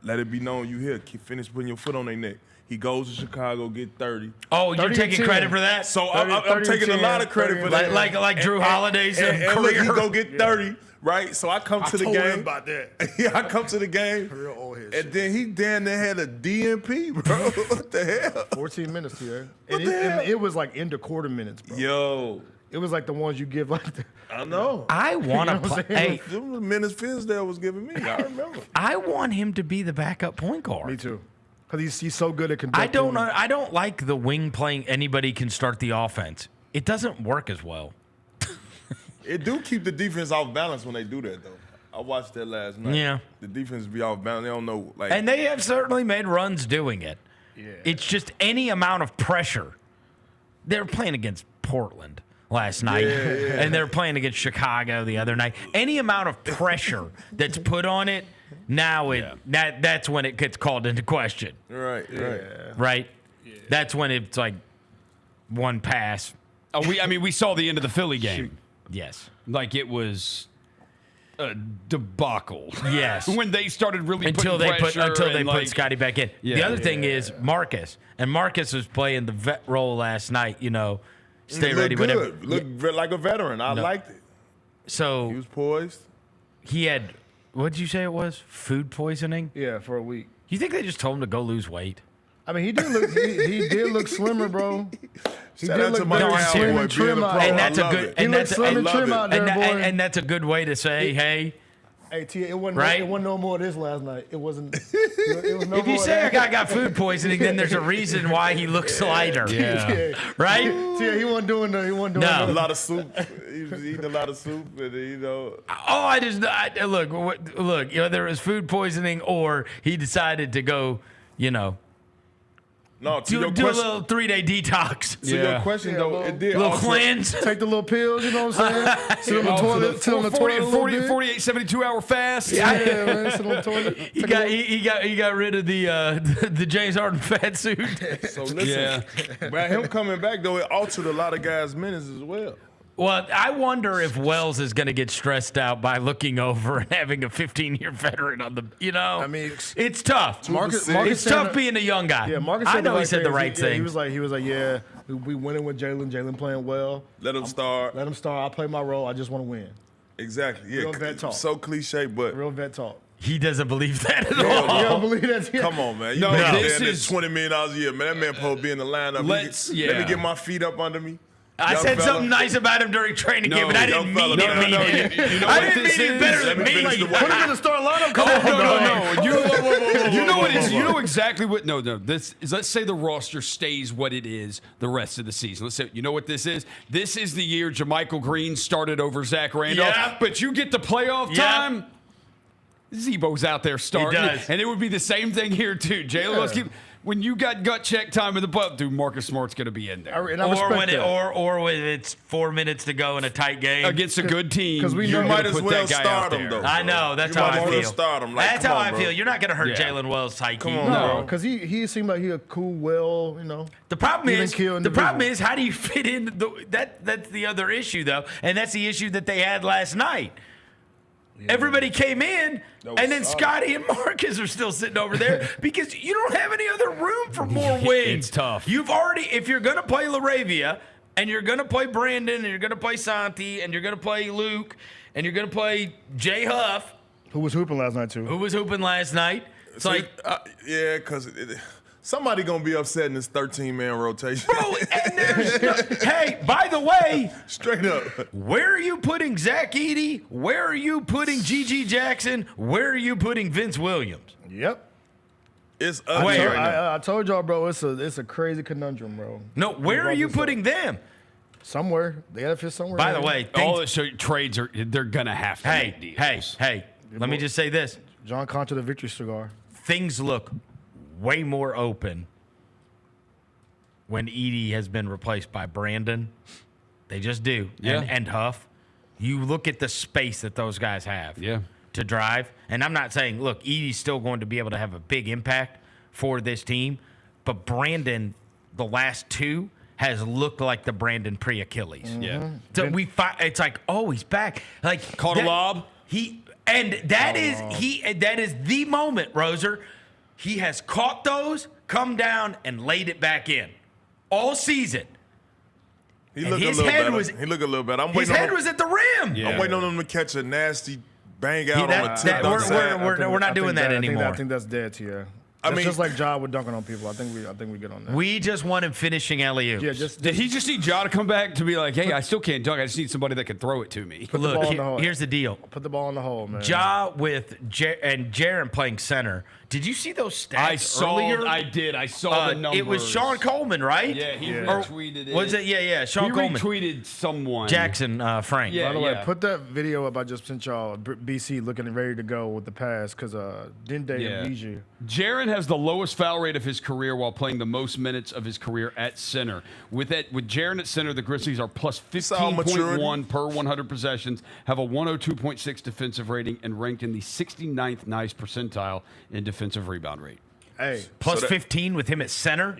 let it be known you here. Finish putting your foot on their neck. He goes to Chicago, get 30. Oh, you're taking credit for that? So I'm taking a lot of credit for that. Like Drew Holiday's and look, career. he go get 30, right? So I come to the told game. him about that. Yeah, I come to the game. Real old head And shit. then he damn near had a DNP, bro. What the hell? 14 minutes here. What And the hell? it was like into quarter minutes, bro. Yo. It was like the ones you give like I know. I want to You know what I'm play. saying? Hey, Them the minutes Fizdale was giving me. I remember. I want him to be the backup point guard. Me too. Because he's so good at conducting. I don't like the wing playing. Anybody can start the offense. It doesn't work as well. It do keep the defense off balance when they do that, though. I watched that last night. Yeah. The defense be off balance. They don't know. Like, And they have certainly made runs doing it. Yeah. It's just any amount of pressure. They were playing against Portland last night, and they're playing against Chicago the other night. Any amount of pressure that's put on it, now that's when it gets called into question. right. Right? Yeah. That's when it's like one pass. Oh, we saw the end of the Philly game. Yes. Like it was a debacle. Yes. When they started really until putting they pressure put Scottie back in. Yeah. The other thing is Marcus, and Marcus was playing the vet role last night. Stay He ready, looked whatever. good. Looked like a veteran. I liked it. So He was poised. he had, what did you say it was? Food poisoning? Yeah, for a week. You think they just told him to go lose weight? I mean, he did look. He did look slimmer, bro. He Shout did out look to my very cowboy slim being and trim a out pro. there. And that's I a love good. it. He And looks that's slim and love trim it. out there, boy. and that's a good way to say, hey, Hey, T, it wasn't. Right? It wasn't no more of this last night. It wasn't. It was no If you more say of a guy got food poisoning, then there's a reason why he looks lighter. Right? T, he wasn't doing that. He wasn't doing A that. lot of soup. He was eating a lot of soup, and Look. There was food poisoning, or he decided to go. No, to do your a question. little 3-day detox. To your question, though, it did little also, cleanse. Take the little pills. You know what I'm saying? Sit on the toilet. Sit on the toilet. 48, 72-hour fast. Yeah, man. Sit on the toilet. He got rid of the James Harden fat suit. So listen, by him coming back though, it altered a lot of guys' minutes as well. Well, I wonder if Wells is going to get stressed out by looking over and having a 15-year veteran on the. I mean, it's tough. It's tough being a young guy. Yeah, Marcus. I know he said the right thing. He was like, yeah, we winning with Jalen. Jalen playing well. Let him start. Let him start. I'll play my role. I just want to win. Exactly. Yeah. Real vet talk. So cliche, but real vet talk. He doesn't believe that at all. You don't believe that? Yeah. Come on, man. You this is $20 million a year, man. That man supposed to be in the lineup. Let me get my feet up under me. I said something nice about him during training camp, but I didn't mean it. You know I what didn't this mean it is? better Let than me me. finish the Put him in the start lineup. Come on, No. You know what it is? whoa. You know exactly what. No. This is. Let's say the roster stays what it is the rest of the season. Let's say. You know what this is? This is the year JaMychal Green started over Zach Randolph. Yeah. But you get the playoff time. Zebo's out there starting, He does. and it would be the same thing here too. Jalen Wells when you got gut check time in the butt, dude, Marcus Smart's going to be in there. Or when it's 4 minutes to go in a tight game Against a good team. Because we You know might as well start him, though. I know. That's You how might I as well feel. start him. Like, That's come how on, I bro. feel. You're not going to hurt Yeah. Jalen Wells' psyche. Come on, No, bro. because he seemed like he a cool, well, The problem Even is, kill how do you fit in? That's the other issue, though, and that's the issue that they had last night. Everybody came in, and then Scotty and Marcus are still sitting over there because you don't have any other room for more wings. It's tough. You've already, if you're going to play LaRavia, and you're going to play Brandon, and you're going to play Santi, and you're going to play Luke, and you're going to play Jay Huff, who was hooping last night too. It's like, yeah, because somebody gonna be upset in this 13-man rotation. bro. And hey, by the way, straight up, where are you putting Zach Edey? Where are you putting G.G. Jackson? Where are you putting Vince Williams? Yep. It's ugly right now. I told y'all, bro. It's a crazy conundrum, bro. No, where are you putting them? Somewhere. They gotta fit somewhere. By the way, all the trades they're gonna have to make deals. Hey. Let me just say this: John Contra, the victory cigar. Things look way more open when Edey has been replaced by Brandon. They just do. Yeah. And Huff. You look at the space that those guys have to drive. And I'm not saying, look, Edey's still going to be able to have a big impact for this team, but Brandon, the last two, has looked like the Brandon pre-Achilles. Mm-hmm. Yeah. So it's like, oh, he's back. Like Caught a lob. That is the moment, Roser. He has caught those, come down, and laid it back in all season. He looked a little better. His head was at the rim. I'm waiting on him to catch a nasty bang out on the tip. We're not doing that anymore. I think that's dead to you. It's just like Ja with dunking on people. I think we get on that. We just want him finishing alley-oops. Yeah, Did he just need Ja to come back to be like, hey, I still can't dunk. I just need somebody that can throw it to me. Look, here's the deal. Put the ball in the hole, man. Ja with and Jaren playing center. Did you see those stats earlier? I did. I saw the numbers. It was Sean Coleman, right? Yeah, he retweeted it. Was it? Yeah. Sean Coleman. He retweeted someone. Jackson Frank. By the way, put that video up I just sent y'all. BC looking ready to go with the pass because Dende and Bijou. Jaren has the lowest foul rate of his career while playing the most minutes of his career at center. With Jaren at center, the Grizzlies are plus 15.1 per 100 possessions, have a 102.6 defensive rating, and ranked in the 69th nice percentile in defensive rebound rate. Hey, plus 15 with him at center.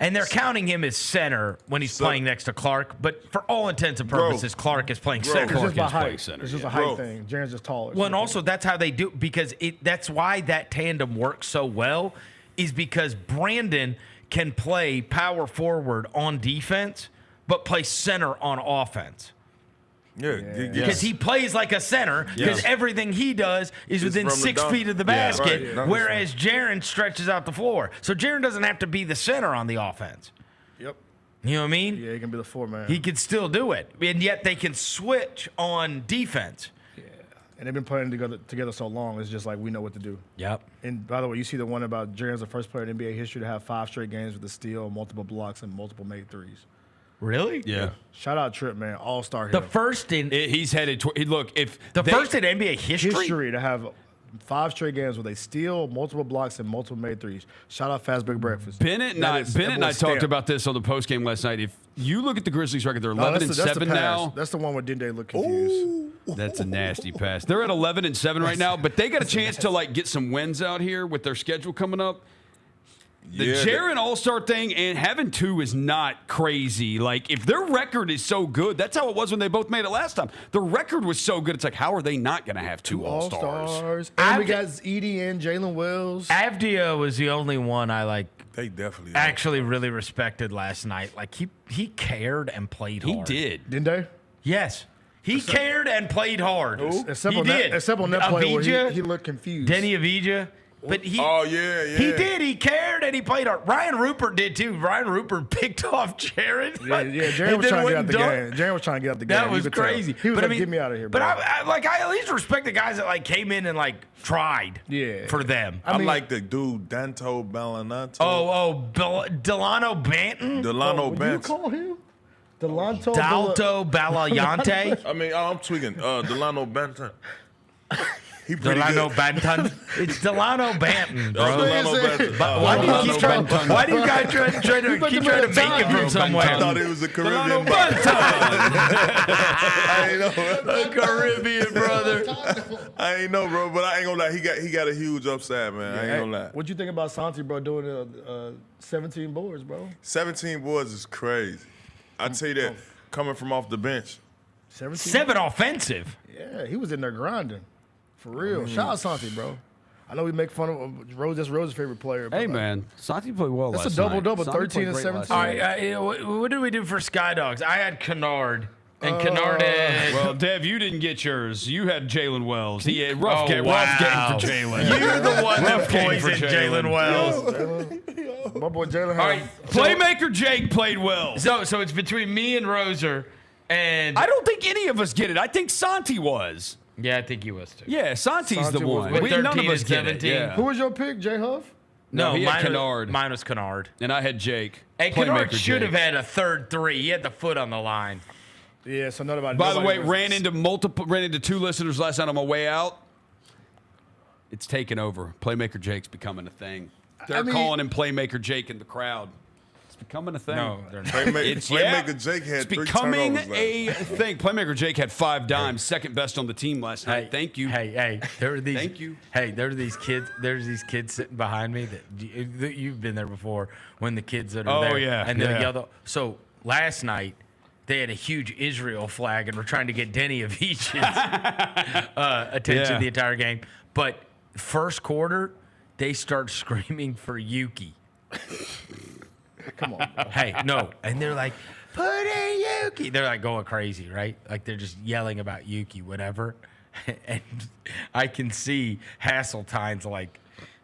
And they're counting him as center when he's playing next to Clark. But for all intents and purposes, Clark is playing center. It's just by height. It's just a height thing. Jaren's just taller. Well, and also that's how they do because that's why that tandem works so well is because Brandon can play power forward on defense but play center on offense. Because he plays like a center because everything he does is within 6 feet of the basket, whereas Jaren stretches out the floor. So Jaren doesn't have to be the center on the offense. Yep. You know what I mean? Yeah, he can be the 4-man. He can still do it, and yet they can switch on defense. And they've been playing together so long. It's just like we know what to do. Yep. And by the way, you see the one about Jaren's the first player in NBA history to have 5 straight games with a steal, multiple blocks, and multiple made threes. Really? Yeah. Shout out Tripp, man. All-star The hero. first in He's headed. Look, if first in NBA history to have 5 straight games with a steal, multiple blocks, and multiple made threes. Shout out Fast Break Breakfast. Bennett and I talked about this on the postgame last night. If you look at the Grizzlies record, they're 11-7 now. That's the one where Dende looked confused. That's a nasty pass. They're at 11-7 right now, but they got a chance to like get some wins out here with their schedule coming up. The Jaren All-Star thing and having 2 is not crazy. Like, if their record is so good, that's how it was when they both made it last time. The record was so good, it's like, how are they not going to have 2 All-Stars? And we got Edie and Jalen Wells. Avdia was the only one I They definitely actually really respected last night. Like, he cared and played hard. He did. Didn't they? Yes. He cared and played hard. Except he on did. Except on that play where he looked confused. Denny Avdija. But he, yeah. He did. He cared and he played hard. Ryan Rupert did too. Ryan Rupert picked off Jaren. Yeah. Jaren was trying to get out the game. Jaren was trying to get out the game. That was crazy. He was like, get me out of here, bro. But I at least respect the guys that came in and tried. Yeah. For them. I like the dude Danto Ballanato. Delano Banton. Delano Banton. Banton. You call him? Delanto Balayante. I mean, I'm tweaking. Delano Banton. He Delano Banton. It's Delano Banton, bro. Delano Banton. Why do you guys try to make it from somewhere? I thought it was a Caribbean. I ain't know. A Caribbean brother. I ain't know, bro, but I ain't gonna lie. He got a huge upside, man. I ain't gonna lie. What you think about Santi, bro, doing 17 boards, bro? 17 boards is crazy. I tell you that, coming from off the bench. 7 offensive. Yeah, he was in there grinding. For real. Shout out Santi, bro. I know we make fun of Rose. That's Rose's favorite player. Hey, man. Santi played well last night. That's a double-double, 13 and 17. All right, what did we do for Sky Dogs? I had Kennard. And Kennard had... Well, Dev, you didn't get yours. You had Jalen Wells. He had rough game for Jalen. You're the one that poisoned Jalen Wells. My boy Jalen. All right, Playmaker Jake played well. So it's between me and Roser, and I don't think any of us get it. I think Santi was. Yeah, I think he was too. Yeah, Santi's the one. With None of us get it. 17. Yeah. Who was your pick, J Huff? No, he had mine Kennard. Mine was Kennard. And I had Jake. Hey, Kennard should have had a third 3. He had the foot on the line. Yeah, so nobody. By the way, ran into 2 listeners last night on my way out. It's taken over. Playmaker Jake's becoming a thing. They're calling him Playmaker Jake in the crowd. It's becoming a thing. No, they're not. Playmaker Jake had 3 becoming turnovers a thing. Playmaker Jake had 5 dimes, second best on the team last night. Thank you. Hey, there are these. Thank you. Hey, there are these kids. There's these kids sitting behind me that you've been there before. When the kids that are there, and they yell. So last night they had a huge Israel flag and were trying to get Denny Avdija's attention the entire game. But first quarter, they start screaming for Yuki. Come on. Bro. Hey, no. And they're like, put in Yuki. They're going crazy, right? Like they're just yelling about Yuki, whatever. And I can see Hasseltine's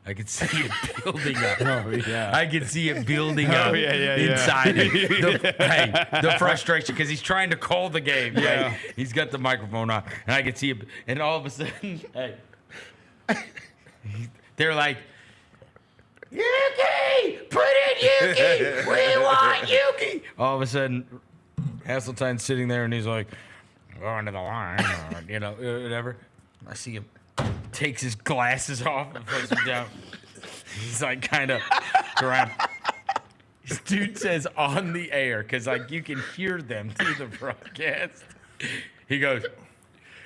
I can see it building up. I can see it building up inside him. The frustration, because he's trying to call the game. Yeah. Right? He's got the microphone on. And I can see it. And all of a sudden, they're like, Yuki! Put in Yuki! We want Yuki! All of a sudden, Hasseltine's sitting there and he's like, going to the line, or, whatever. I see him takes his glasses off and puts them down. He's kind of around. This dude says on the air, because you can hear them through the broadcast. He goes,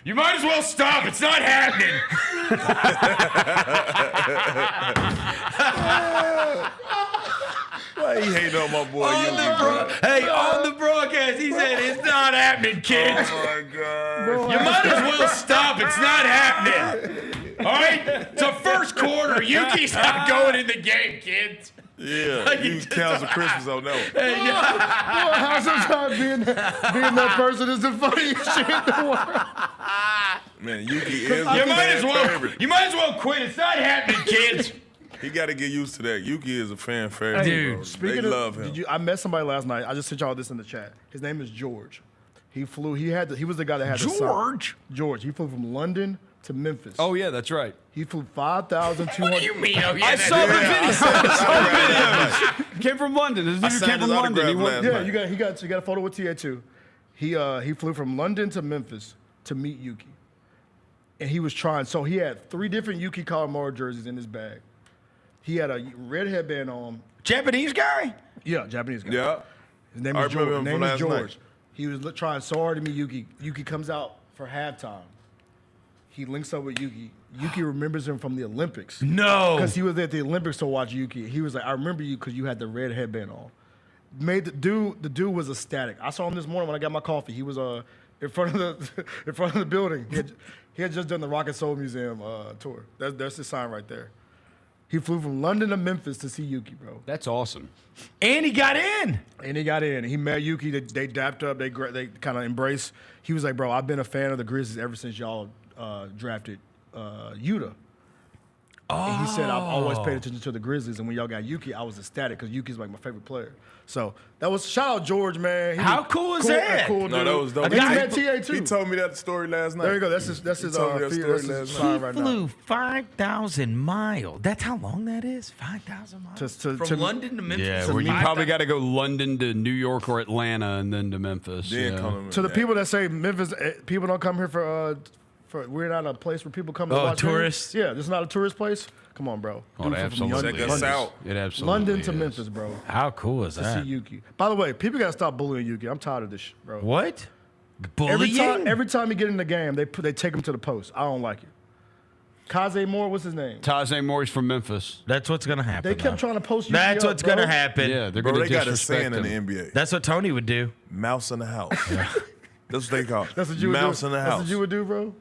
you might as well stop. It's not happening. Why he hating on my boy? On the broadcast, he said, it's not happening, kids. Oh, my God. You might as well stop. It's not happening. All right? It's a first quarter. Yuki's not going in the game, kids. Yeah, you cancel Christmas on that one. Hey, Boy, how sometimes being that person is the funniest shit in the world. Man, Yuki is favorite. You might as well quit. It's not happening, kids. He got to get used to that. Yuki is a fan favorite. Dude, they love him. I met somebody last night. I just sent y'all this in the chat. His name is George. He flew. He was the guy that had George. George. He flew from London to Memphis. Oh yeah, that's right. He flew 5,200. What do you mean? Oh, yeah, I saw the video. I saw the videos. Came from London. This dude came from London. He got a photo with TA too. He flew from London to Memphis to meet Yuki, and he was trying. So he had 3 different Yuki Kawamura jerseys in his bag. He had a red headband on. Japanese guy? Yeah, Japanese guy. Yeah. His name I is remember George. him Name from is last George. night. He was trying so hard to meet Yuki. Yuki comes out for halftime. He links up with Yuki. Yuki remembers him from the Olympics. No. Because he was at the Olympics to watch Yuki. He was like, I remember you because you had the red headband on. The dude was ecstatic. I saw him this morning when I got my coffee. He was in front of the building. He had just done the Rock and Soul Museum tour. That's his sign right there. He flew from London to Memphis to see Yuki, bro. That's awesome. And he got in. He met Yuki. They dapped up. They kind of embraced. He was like, bro, I've been a fan of the Grizzlies ever since y'all drafted Yuta. And he said, I've always paid attention to the Grizzlies, and when y'all got Yuki, I was ecstatic because Yuki's like my favorite player. So that was shout out George, man. How cool is that? Cool dude. No, that was dope. I think he met TA too. He told me that story last night. There you go. That's his told me that story last sign night. right He now. flew 5,000 miles. That's how long that is? 5,000 miles? From London to Memphis? Yeah, where you probably got to go London to New York or Atlanta and then to Memphis. To the people that say Memphis, people don't come here for we're not a place where people come to watch tourists? games. Yeah, this is not a tourist place. Come on, bro. Oh, it absolutely is. It absolutely London to is. Memphis, bro. How cool is To that? see Yuki. By the way, people gotta stop bullying Yuki. I'm tired of this shit, bro. What? Bullying? Every time you get in the game, they take him to the post. I don't like it. Kaze Moore, what's his name? Tajay Moore's from Memphis. That's what's going to happen. They kept trying to post Yuki That's up, what's bro. going to happen. Yeah, they're Bro, going to they got a disrespect saying in him. the NBA. That's what Tony would do. Mouse in the house. That's what they call it. That's what you would Mouse do. in the That's house. what you would do, bro.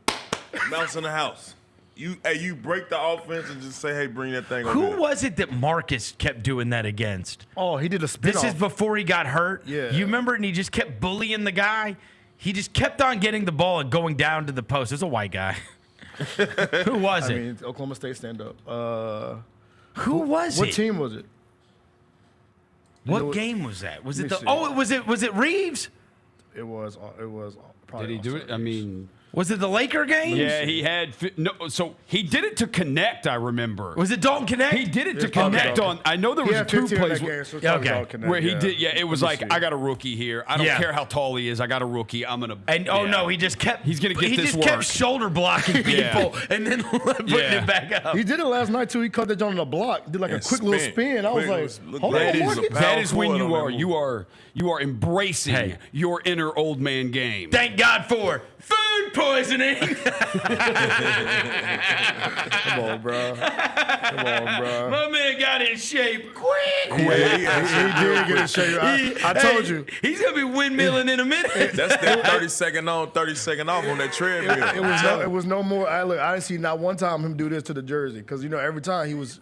Mouse in the house. You break the offense and just say, hey, bring that thing over Who there. was it that Marcus kept doing that against? Oh, he did a spin This is before he got hurt. Yeah. You remember? And he just kept bullying the guy. He just kept on getting the ball and going down to the post. It's a white guy. Who was it? I mean, Oklahoma State stand up. Who was it? What team was it? What game was that? Was it Let the? me see. Was it Reeves? It was probably. Did he do it? I mean, Was it the Laker game? yeah, he had no. So he did it to connect. I remember. Was it Dalton Connect? He did it to It's probably connect Dalton. on. I know there He was had 2 15 in plays that where, game, so it's probably Okay. Dalton Connect, where he yeah. did. Yeah, it was Let me like see. I got a rookie here. I don't Yeah. care how tall he is. I got a rookie. I'm gonna. And yeah. no, he just kept. He's gonna get He this just kept work. shoulder blocking people Yeah. and then putting Yeah. it back up. He did it last night too. He caught that joint on the block. Did like a And quick little spin. spin. I was Quick like, little- hold that on, is Marcus. a That is when forward you on are that you are embracing Hey. your inner old man game. Thank God for food poisoning. Come on, bro. Come on, bro. My man got in shape quick. He did get in shape. I told you. He's going to be windmilling in a minute. That's that 30-second on, 30-second off on that treadmill. It was no more. I didn't see not one time him do this to the jersey because every time he was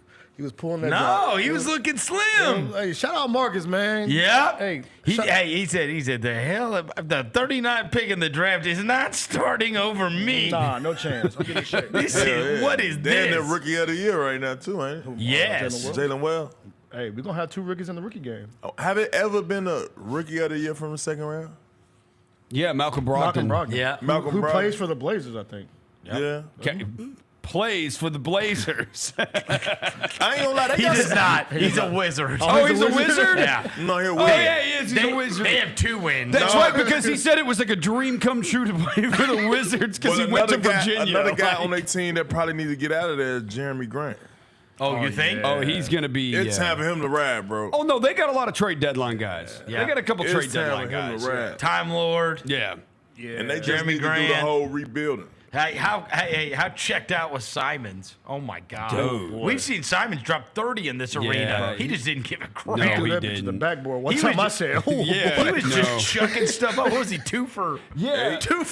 pulling that. No, joint. he was looking slim. Hey, shout out Marcus, man. Yep. Hey, he said the hell the 39th pick in the draft is not starting over me. Nah, no chance. I'll get a shit. What is Damn, this? the rookie of the year right now too, ain't it? Yes. Jalen Well. Hey, we're gonna have 2 rookies in the rookie game. Have it ever been a rookie of the year from the second round? Yeah, Malcolm Brogdon. Yeah. Malcolm Who Brogdon. plays for the Blazers, I think. Yeah. Plays for the Blazers. I ain't gonna lie. He does not. He's a wizard. Oh, he's a wizard? Yeah. No, he'll Oh, win. yeah, he is. He's a wizard. They have 2 wins. That's right, because he said it was like a dream come true to play for the Wizards because Well, he went to another guy- Virginia. Another guy Like- on their team that probably need to get out of there is Jeremy Grant. Oh, you think? Oh, he's going to be. It's time for him to ride, bro. Oh, no, they got a lot of trade deadline guys. Yeah. They got a couple It's trade time deadline for him guys. to ride. Time Lord. Yeah. And they just Jeremy need to do Grant. the whole rebuilding. How checked out was Simons? Oh my God! Dude. We've seen Simons drop 30 in this arena. He just didn't give a crap. No, Threw he that bitch to the didn't. backboard. One He time was I said, "Oh, Yeah. He was No. just chucking stuff up. What was he? 2 for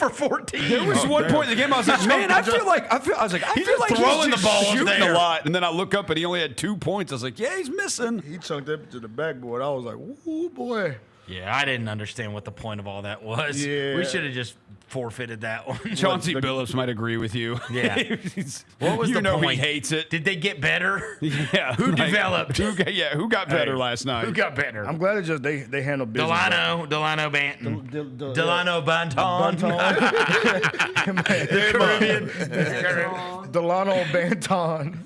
14. There was one point in the game I was like, man, I feel like I was like He's feel just like throwing he's the ball up shooting there. a lot, and then I look up and he only had 2 points. I was like, yeah, he's missing. He chunked that bitch to the backboard. I was like, "Ooh, boy." Yeah, I didn't understand what the point of all that was. Yeah. We should have just forfeited that one. Chauncey Billups might agree with you. Yeah. What was the point? He hates it. Did they get better? Yeah. Who developed? Who got better last night? Who got better? I'm glad they handled business. Delano Banton. Delano Banton. The Caribbean. Delano Banton.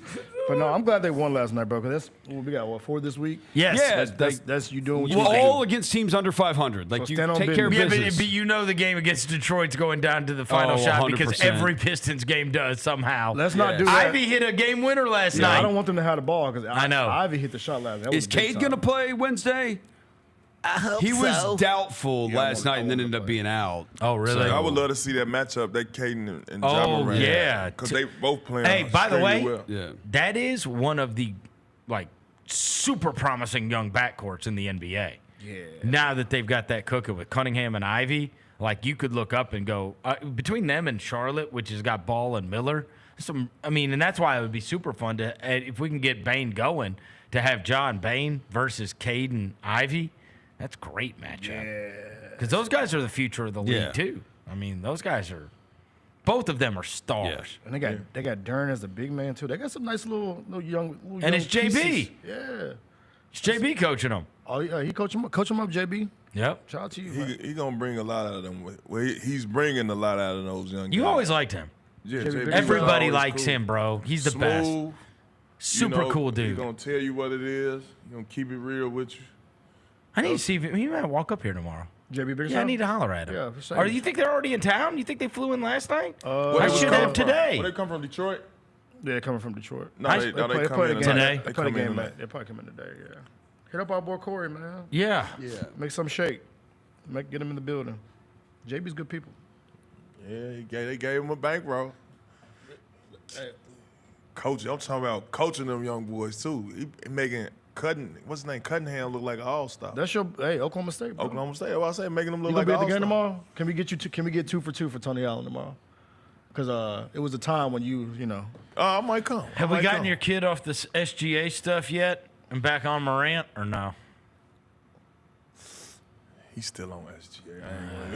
But no, I'm glad they won last night, bro. Because that's what we got. 4 this week? Yes. Yeah, that's you doing what you well, do. all against teams under 500. Like, So you stand on take care of Yeah, business. but you know the game against Detroit's going down to the final shot because 100%. every Pistons game does somehow. Let's not do that. Ivy hit a game winner last Yeah, night. I don't want them to have the ball because I know. Ivy hit the shot last night. Is Cade going to play Wednesday? I hope He so. was doubtful last night and then ended up being out. Oh, really? I would love to see that matchup, that Caden and Oh, Ja Morant. yeah. Because they both playing Hey, by the way, extremely well. Yeah. that is one of the super promising young backcourts in the NBA. Yeah. Now that they've got that cooking with Cunningham and Ivy, you could look up and go between them and Charlotte, which has got Ball and Miller. And that's why it would be super fun to if we can get Bane going to have John Bane versus Cade and Ivy. That's a great matchup. Yeah. Because those guys are the future of the league too. I mean, those guys are. Both of them are stars. And they got Duran as the big man too. They got some nice little young. And it's JB. Pieces. Yeah. It's JB coaching them. Oh yeah, he coach him up, JB. Yep. Shout out to you. He gonna bring a lot out of them. Well, he's bringing a lot out of those young guys. You always liked him. Yeah, everybody always likes cool. him, bro. He's the Smooth, best. Super cool dude. He's gonna tell you what it is. He's gonna keep it real with you. I need to see if he might walk up here tomorrow. JB Biggerstown? Yeah, I need to holler at him. Yeah, for sure. Or do you think they're already in town? You think they flew in last night? Where I they should come have from? today. Where they come from, Detroit? Yeah, they're coming from Detroit. No, they come in today. They play a game tonight. They probably come in today. Yeah. Hit up our boy Corey, man. Yeah. Yeah. Make some shake. Get him in the building. JB's good people. Yeah, they gave him a bankroll. Coach, I'm talking about coaching them young boys too. He making what's his name? Cunningham look like an all-star. That's your Oklahoma State, bro. Oklahoma State. What I say, making them look You like gonna an be at the all-star. game tomorrow? Can we get you? Can we get 2 for 2 for Tony Allen tomorrow? Because it was a time when you know. I might come. Have we gotten your kid off this SGA stuff yet and back on Morant or no? He's still on SGA.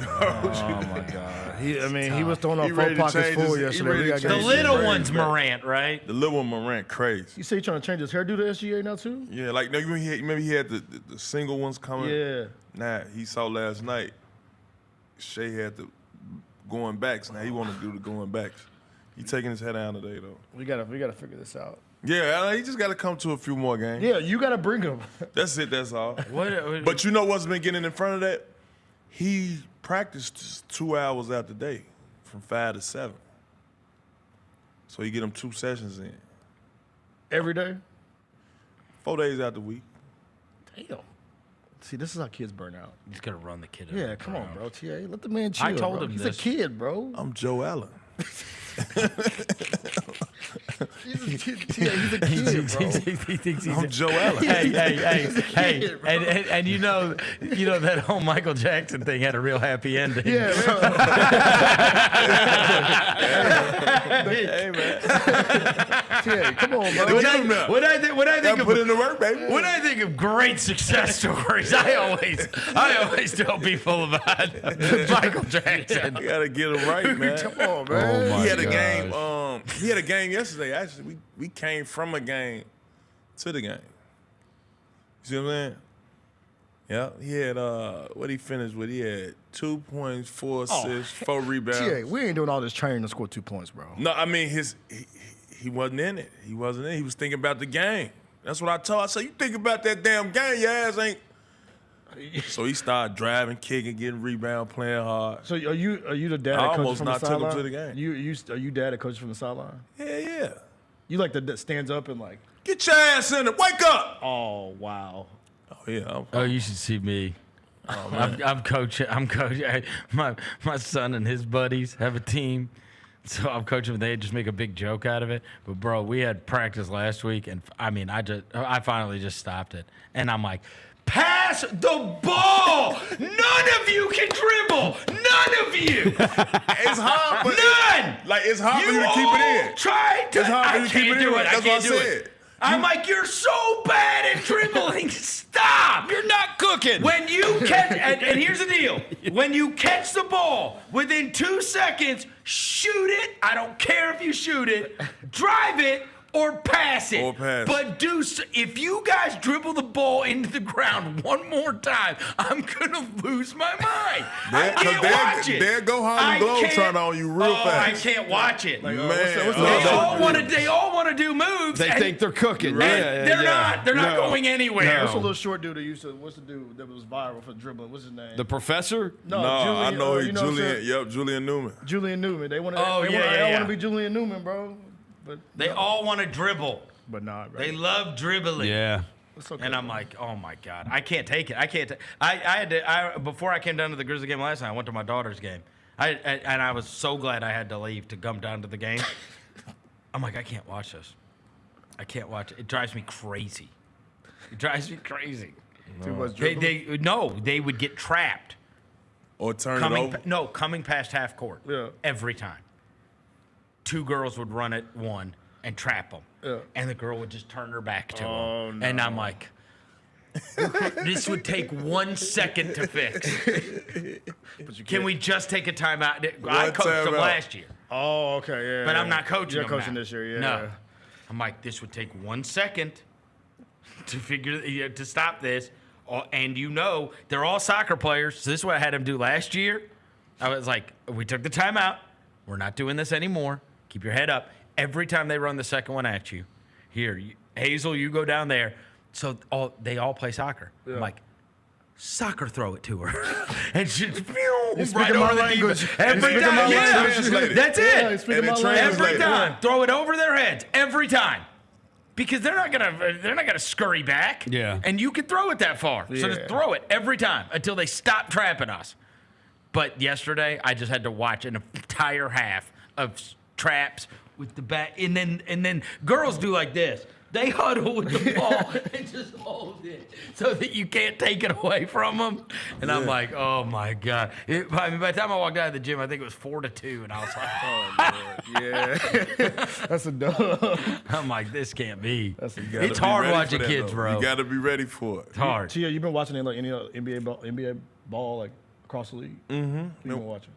Oh my God. He was throwing off 4 pockets full yesterday. The little one's Morant, right? The little one Morant, crazy. You say he's trying to change his hairdo to SGA now too? Yeah, like no, maybe he had the single ones coming. Yeah. Nah, he saw last night. Shea had the going backs. Now he want to do the going backs. He taking his head down today though. We gotta figure this out. Yeah, he just got to come to a few more games. Yeah, you gotta bring him. That's it. That's all. What? But you know what's been getting in front of that? He practiced 2 hours out the day, from 5 to 7. So he get them 2 sessions in. Every day? 4 days out the week. Damn. See, this is how kids burn out. He's gonna run the kid. Yeah, come on, bro. TA, let the man chill. I told bro. him He's this. a kid, bro. I'm Joe Allen. He's a kid, bro. He thinks he's I'm Joe Allen. Hey, and you know that whole Michael Jackson thing had a real happy ending. Yeah, bro. Hey, man. TA, come on, bro. When I think of put in the work, baby. when I think of great success stories, I always tell people about Michael Jackson. You gotta get him right, man. Come on, man. He had a game. He had a game yesterday. Actually, we came from a game to the game. You see what I'm saying? Yeah, he had what he finished with. He had 2 points, 4 assists, 4 rebounds. TA, we ain't doing all this training to score 2 points, bro. No, I mean he wasn't in it. He wasn't in it. He was thinking about the game. That's what I told. I said, you think about that damn game, your ass ain't. So he started driving, kicking, getting rebound, playing hard. So are you the dad I that coaches almost from the not took him sideline? to the game. Are you dad that coaches from the sideline? Yeah. You like that stands up and like, Get your ass in it. Wake up. oh wow. Oh yeah. Oh, you should see me. I'm coaching. My son and his buddies have a team, so I'm coaching. They just make a big joke out of it. But bro, we had practice last week, and I finally just stopped it, and I'm like, pass the ball. None of you can dribble. None of you. It's hard, but None. it's hard for you to keep it in. Try to. It's hard for you I to keep can't it do in. it. That's I what I can't do said. it. I'm like, you're so bad at dribbling. Stop. You're not cooking. When you catch, and here's the deal. When you catch the ball, within 2 seconds, shoot it. I don't care if you shoot it. Drive it. Or pass it. But if you guys dribble the ball into the ground one more time, I'm gonna lose my mind. I can't watch it. There go Harlem Globetrotter on you real fast. I can't watch it. Man, they all want to do moves. They think they're cooking. They're not. They're not going anywhere. What's the little short dude that used to? What's the dude that was viral for dribbling? What's his name? The professor? No, I know Julian. Yep, Julian Newman. Julian Newman. They want to. Oh, I want to be Julian Newman, bro. But they all want to dribble. But not. Right. They love dribbling. Yeah. Okay, and I'm like, oh my God, I can't take it. I had to. Before I came down to the Grizzlies game last night, I went to my daughter's game. And I was so glad I had to leave to come down to the game. I'm like, I can't watch this. I can't watch it. It drives me crazy. Too much dribbling? They would get trapped. Or turn it over? Coming past half court. Yeah. Every time. 2 girls would run at one and trap them. Yeah. And the girl would just turn her back to him. No. And I'm like, this would take 1 second to fix. Can we just take a timeout? I coached them last year. Oh, okay, yeah. But I'm not coaching You're them coaching now. this year, yeah. No. I'm like, this would take 1 second to stop this. And they're all soccer players. So this is what I had them do last year. I was like, we took the timeout. We're not doing this anymore. Keep your head up. Every time they run the second one at you, Hazel, you go down there. So they all play soccer. Yeah. I'm like, soccer throw it to her. And she right over the defense. Every time. That's it. Every time. Throw it over their heads. Every time. Because they're not gonna scurry back. Yeah. And you can throw it that far. So just throw it every time until they stop trapping us. But yesterday, I just had to watch an entire half of traps with the back, and then girls do like this. They huddle with the ball and just hold it so that you can't take it away from them. And I'm like, oh my God. By the time I walked out of the gym, I think it was 4-2, and I was like, oh Lord, yeah, that's a dub. I'm like, this can't be. It's hard watching kids, bro. You got to be ready for it. It's hard. Tia, you've been watching any NBA ball like across the league? Mm-hmm. You've been watching.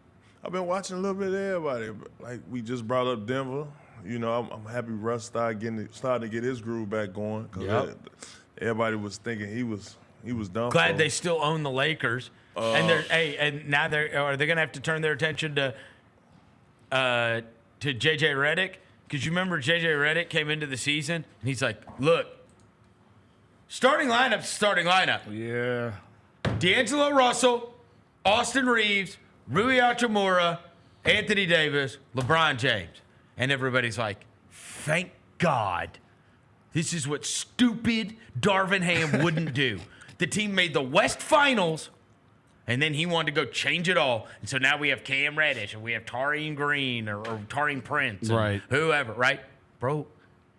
I've been watching a little bit of everybody. Like we just brought up Denver. I'm happy Russ started to get his groove back going. Cause everybody was thinking he was done. Glad they still own the Lakers. And now are they gonna have to turn their attention to JJ Redick? Because you remember JJ Redick came into the season and he's like, look, starting lineup. Yeah. D'Angelo Russell, Austin Reeves, Rui Hachimura, Anthony Davis, LeBron James. And everybody's like, thank God. This is what stupid Darvin Ham wouldn't do. The team made the West Finals, and then he wanted to go change it all. And so now we have Cam Reddish, and we have Taurean Green or Taurean Prince. Right. Whoever, right? Bro,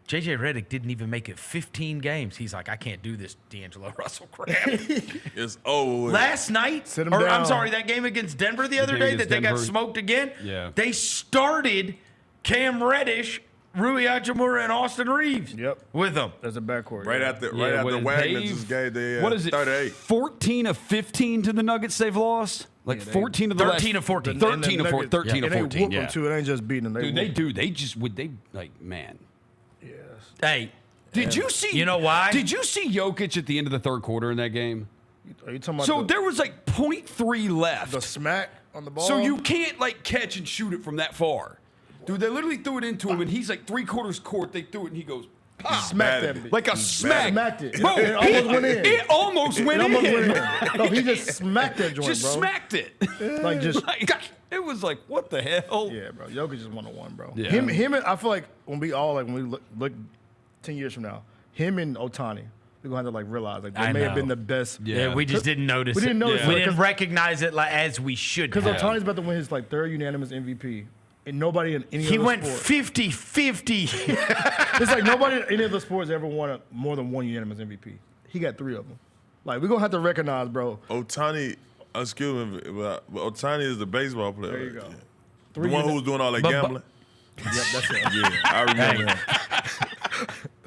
JJ Redick didn't even make it 15 games. He's like, I can't do this D'Angelo Russell crap. It's over. Last night, that game against Denver the other day that they got smoked again. Yeah. They started Cam Reddish, Rui Hachimura, and Austin Reeves. With them. As a backcourt. Right after Wagner just gave the what is it? 38. 14 of 15 to the Nuggets they've lost. Like 14 of the 13 of 14. 13 of 14. 13 of 14. They whoop them too. It ain't just beating them. They do. They just man. Yes. Hey, did you see? You know why? Did you see Jokic at the end of the third quarter in that game? Are you talking about? So there was like 0.3 left. The smack on the ball. So you can't catch and shoot it from that far. Dude, they literally threw it into him, and he's like 3/4 court. They threw it, and he goes, smacked that. Like a smack. Smacked it. Bro, it almost went in. It almost went in. No, he just smacked that joint, just bro. Smacked it. It was like, what the hell? Yeah, bro. Jokic is 101, bro. Yeah. Him and I feel like when we look 10 years from now, him and Ohtani, we're gonna have to realize they may have been the best. Yeah, we just didn't notice. We didn't notice. We didn't recognize it as we should. Because Ohtani's about to win his third unanimous MVP. And nobody in any other sport. He went 50-50. It's like nobody in any of the sports ever won more than one unanimous MVP. He got 3 of them. We're going to have to recognize, bro. Ohtani, excuse me, but Ohtani is the baseball player. There you go. The one who was doing all that gambling. Yep, that's it. Yeah, I remember him.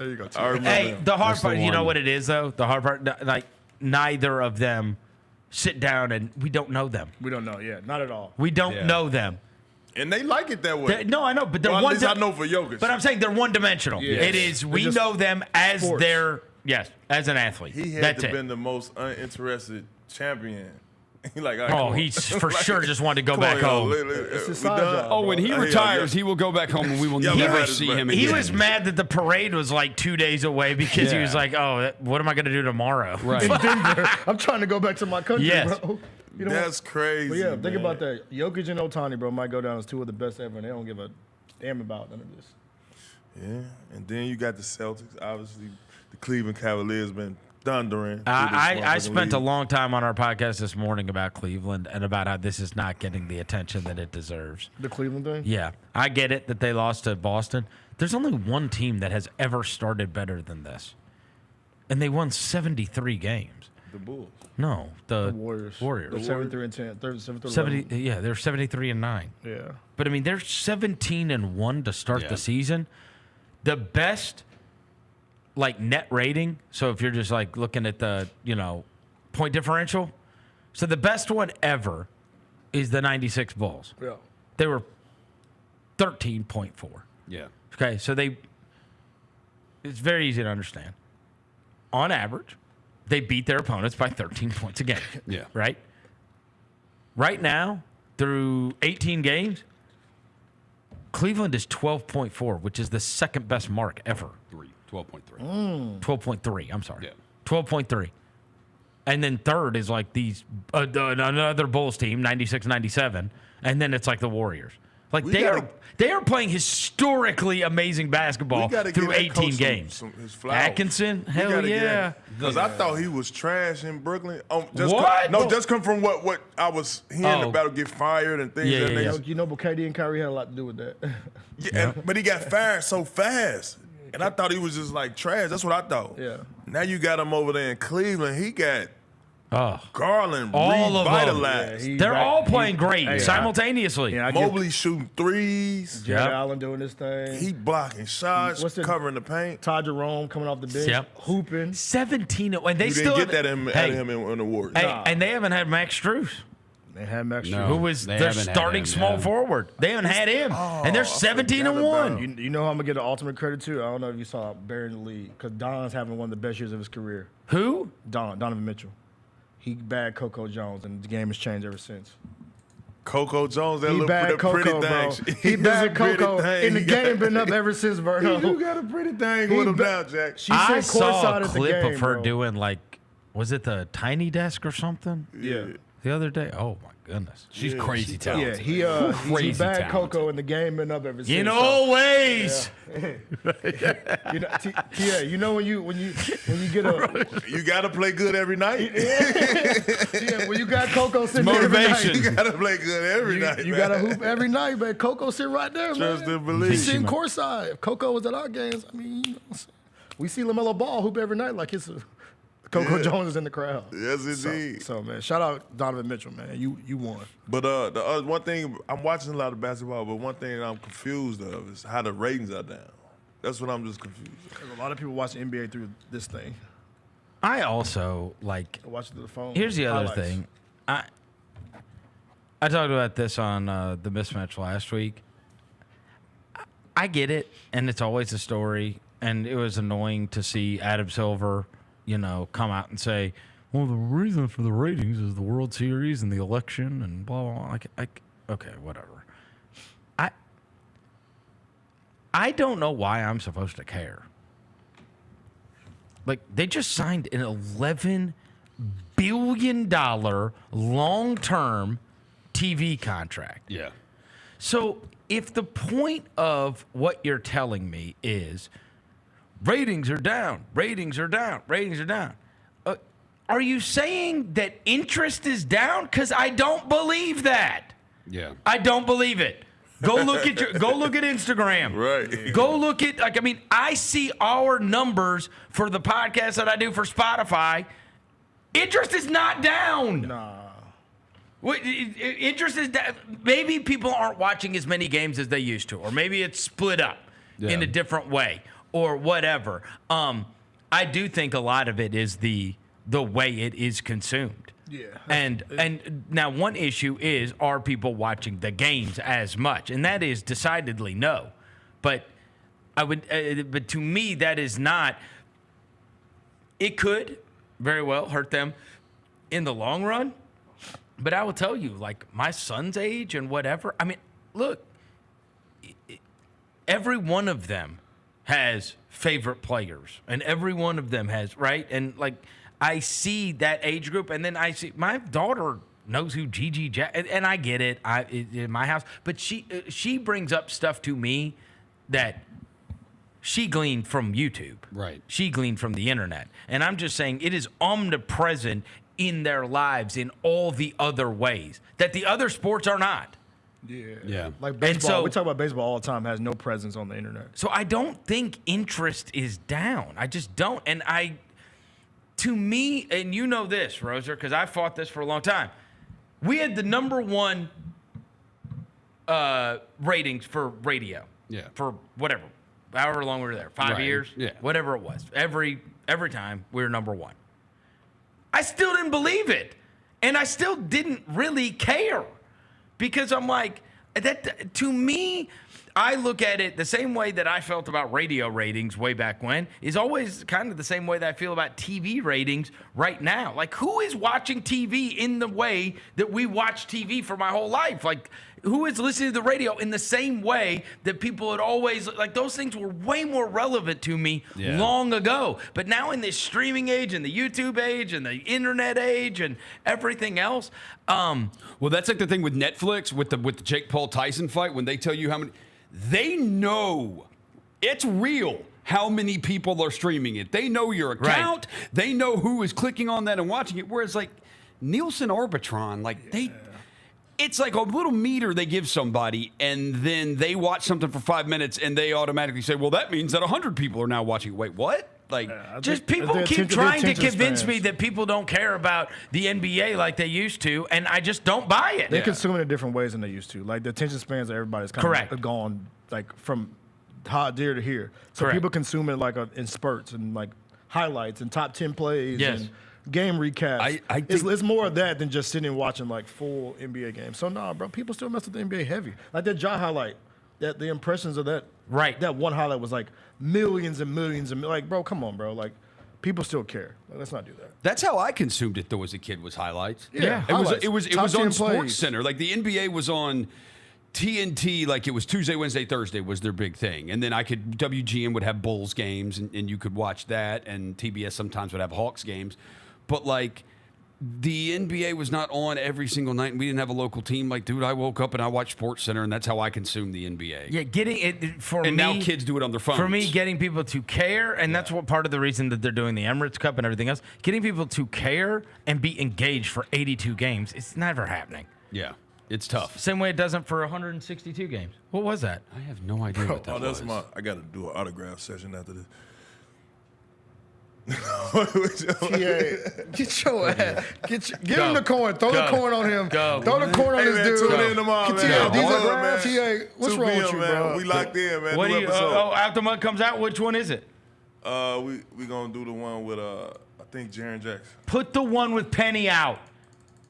There you go. I remember Hey, him. the hard That's the part, you know one. what it is though? The hard part, like neither of them sit down and we don't know them. We don't know. Yeah, not at all. We don't know them. And they like it that way. No, I know, but they're Well, at one. least I know for Jokic. But I'm saying they're one-dimensional. Yes. It is. We just know them as sports. as an athlete. He had That's to it. been the most uninterested champion. Like, all right, Oh, come on. he for Like, sure just wanted to go come back on, yo, home. It's his we side done. job, Oh, when he Yeah, retires, yeah. he will go back home, and we will Yeah, never right, see right. him He again. was mad that the parade was like 2 days away because he Yeah. was like, "Oh, what am I going to do tomorrow?" Right. In Denver. I'm trying to go back to my country, Yes. bro. You know That's crazy. But yeah, think man. about that. Jokic and Ohtani, bro, might go down as two of the best ever, and they don't give a damn about none of this. Yeah, and then you got the Celtics. Obviously, the Cleveland Cavaliers been thundering. I spent a long time on our podcast this morning about Cleveland and about how this is not getting the attention that it deserves. The Cleveland thing? Yeah, I get it that they lost to Boston. There's only one team that has ever started better than this, and they won 73 games. The Bulls. No, the Warriors. Warriors. They're 73 and 10. 73 70. Yeah, they're 73-9. Yeah. But I mean, they're 17-1 to start the season. The best, like, net rating. So if you're just like looking at the point differential, so the best one ever is the '96 Bulls. Yeah. They were 13.4. Yeah. Okay, so it's very easy to understand. On average, they beat their opponents by 13 points a game. Yeah. Right? Right now, through 18 games, Cleveland is 12.4, which is the second best mark ever. 12.3. 12.3, I'm sorry. Yeah. 12.3. And then third is like these another Bulls team, 96-97, and then it's like the Warriors. Like they are playing historically amazing basketball through 18 games. Atkinson, hell yeah. Because I thought he was trash in Brooklyn. What? Just come from what I was hearing about to get fired and things. You know, but KD and Kyrie had a lot to do with that. But he got fired so fast. And I thought he was just like trash. That's what I thought. Yeah. Now you got him over there in Cleveland. He got Garland all of them. revitalized. Yeah, They're all playing great Hey, simultaneously. Mobley shooting threes. Jared Allen doing his thing. He blocking shots, covering the paint. Todd Jerome coming off the bench, hooping. 17, and they You still didn't get haven't- that out of him in the Warriors. Hey, and they haven't had Max Strus. They had Max No, Strus. who was their starting small forward. They haven't had him, and they're 17-1. You know how I'm gonna get the ultimate credit to? I don't know if you saw Barry in the league because Don's having one of the best years of his career. Who? Donovan Mitchell. He bagged Coco Jones, and the game has changed ever since. Coco Jones, that He little bagged pretty Coco, bro. thing. He It's a bagged pretty Coco, thing. and the He game got- been up ever since Vernon. He do got a pretty thing with him now, Jack. I saw a clip game, of her bro. doing was it the tiny desk or something? Yeah. The other day. Oh my goodness, she's crazy talented. Yeah, he crazy bagged talented. Coco, and the game been up ever since. In all ways. You know when you get a You got to play good every night. when you got Coco sitting there every night, You got to play good every night. You man. got to hoop every night, man. Coco sit right there, Trust man. and believe. He's sitting courtside. If Coco was at our games, I mean, we see LaMelo Ball hoop every night like it's Coco Jones is in the crowd. Yes, indeed. So man, shout out Donovan Mitchell, man. You won. But the one thing, I'm watching a lot of basketball, but one thing I'm confused of is how the ratings are down. That's what I'm just confused. There's a lot of people watching NBA through this thing. I also Watch it through the phone. Here's the other Highlights. thing. I talked about this on the mismatch last week. I get it, and it's always a story, and it was annoying to see Adam Silver, come out and say, well, the reason for the ratings is the World Series and the election and blah, blah, blah. Okay, whatever. I don't know why I'm supposed to care. They just signed an $11 billion long-term TV contract. Yeah. So if the point of what you're telling me is ratings are down, are you saying that interest is down? Because I don't believe that. Yeah. I don't believe it. Go look at Instagram. Right. Go look at I see our numbers for the podcast that I do for Spotify. Interest is not down. Nah. Interest is down. Maybe people aren't watching as many games as they used to, or maybe it's split up in a different way. or whatever. I do think a lot of it is the way it is consumed. Yeah. And now one issue is, are people watching the games as much? And that is decidedly no. But but to me, that is not. It could very well hurt them in the long run. But I will tell you, like my son's age and whatever. I mean, look, every one of them has favorite players, and every one of them has, right? And like I see that age group, and then I see my daughter knows who Gigi Jackson, and I get it. In my house, but she brings up stuff to me that she gleaned from YouTube. Right. She gleaned from the internet. And I'm just saying it is omnipresent in their lives in all the other ways that the other sports are not. Yeah. Like baseball, we talk about baseball all the time, has no presence on the internet. So I don't think interest is down. I just don't. And to me, and you know this, Roser, because I fought this for a long time. We had the #1 ratings for radio. Yeah. For whatever, however long we were there, 5 years, whatever it was. Every time we were #1. I still didn't believe it, and I still didn't really care, because I'm like, that to me, I look at it the same way that I felt about radio ratings way back when is always kind of the same way that I feel about TV ratings right now. Like, who is watching TV in the way that we watch TV for my whole life? Like, who is listening to the radio in the same way that people had always, like, those things were way more relevant to me long ago. But now in this streaming age and the YouTube age and the internet age and everything else. Well, that's like the thing with Netflix, with the Jake Paul Tyson fight, when they tell you how many, they know it's real how many people are streaming it. They know your account. Right. They know who is clicking on that and watching it. Whereas like Nielsen Arbitron, like it's like a little meter they give somebody, and then they watch something for 5 minutes, and they automatically say, well, that means that 100 people are now watching. Wait, what? Like, just people keep trying to convince me that people don't care about the NBA like they used to, and I just don't buy it. They consume it in different ways than they used to. Like, the attention spans of everybody's kind of gone, like, from hot deer to here. So people consume it, like, in spurts and, like, highlights and top 10 plays and game recaps. I think it's more of that than just sitting and watching, like, full NBA games. So, nah, bro, people still mess with the NBA heavy. Like that Ja highlight, that the impressions of that, that one highlight was, like, millions and millions and like, bro, come on, bro. Like, people still care. Like, let's not do that. That's how I consumed it though as a kid, was highlights. Yeah, it was on Sports Center. Like the NBA was on TNT, like it was Tuesday, Wednesday, Thursday was their big thing. And then WGN would have Bulls games and you could watch that, and TBS sometimes would have Hawks games. But like the NBA was not on every single night, and we didn't have a local team. Like, dude, I woke up and I watched Sports Center, and that's how I consumed the NBA. Yeah, getting it for and me. And now kids do it on their phones. For me, getting people to care, and that's what part of the reason that they're doing the Emirates Cup and everything else. Getting people to care and be engaged for 82 games, it's never happening. Yeah, it's tough. Same way it doesn't for 162 games. What was that? I have no idea what that was. I got to do an autograph session after this. Get your ass. Give him the coin. Throw the coin on him. Throw the coin on this dude. Tune in tomorrow, man. TA, what's wrong with you, bro? We locked in, man. What do you? After Mud comes out, which one is it? We gonna do the one with I think Jaren Jackson. Put the one with Penny out.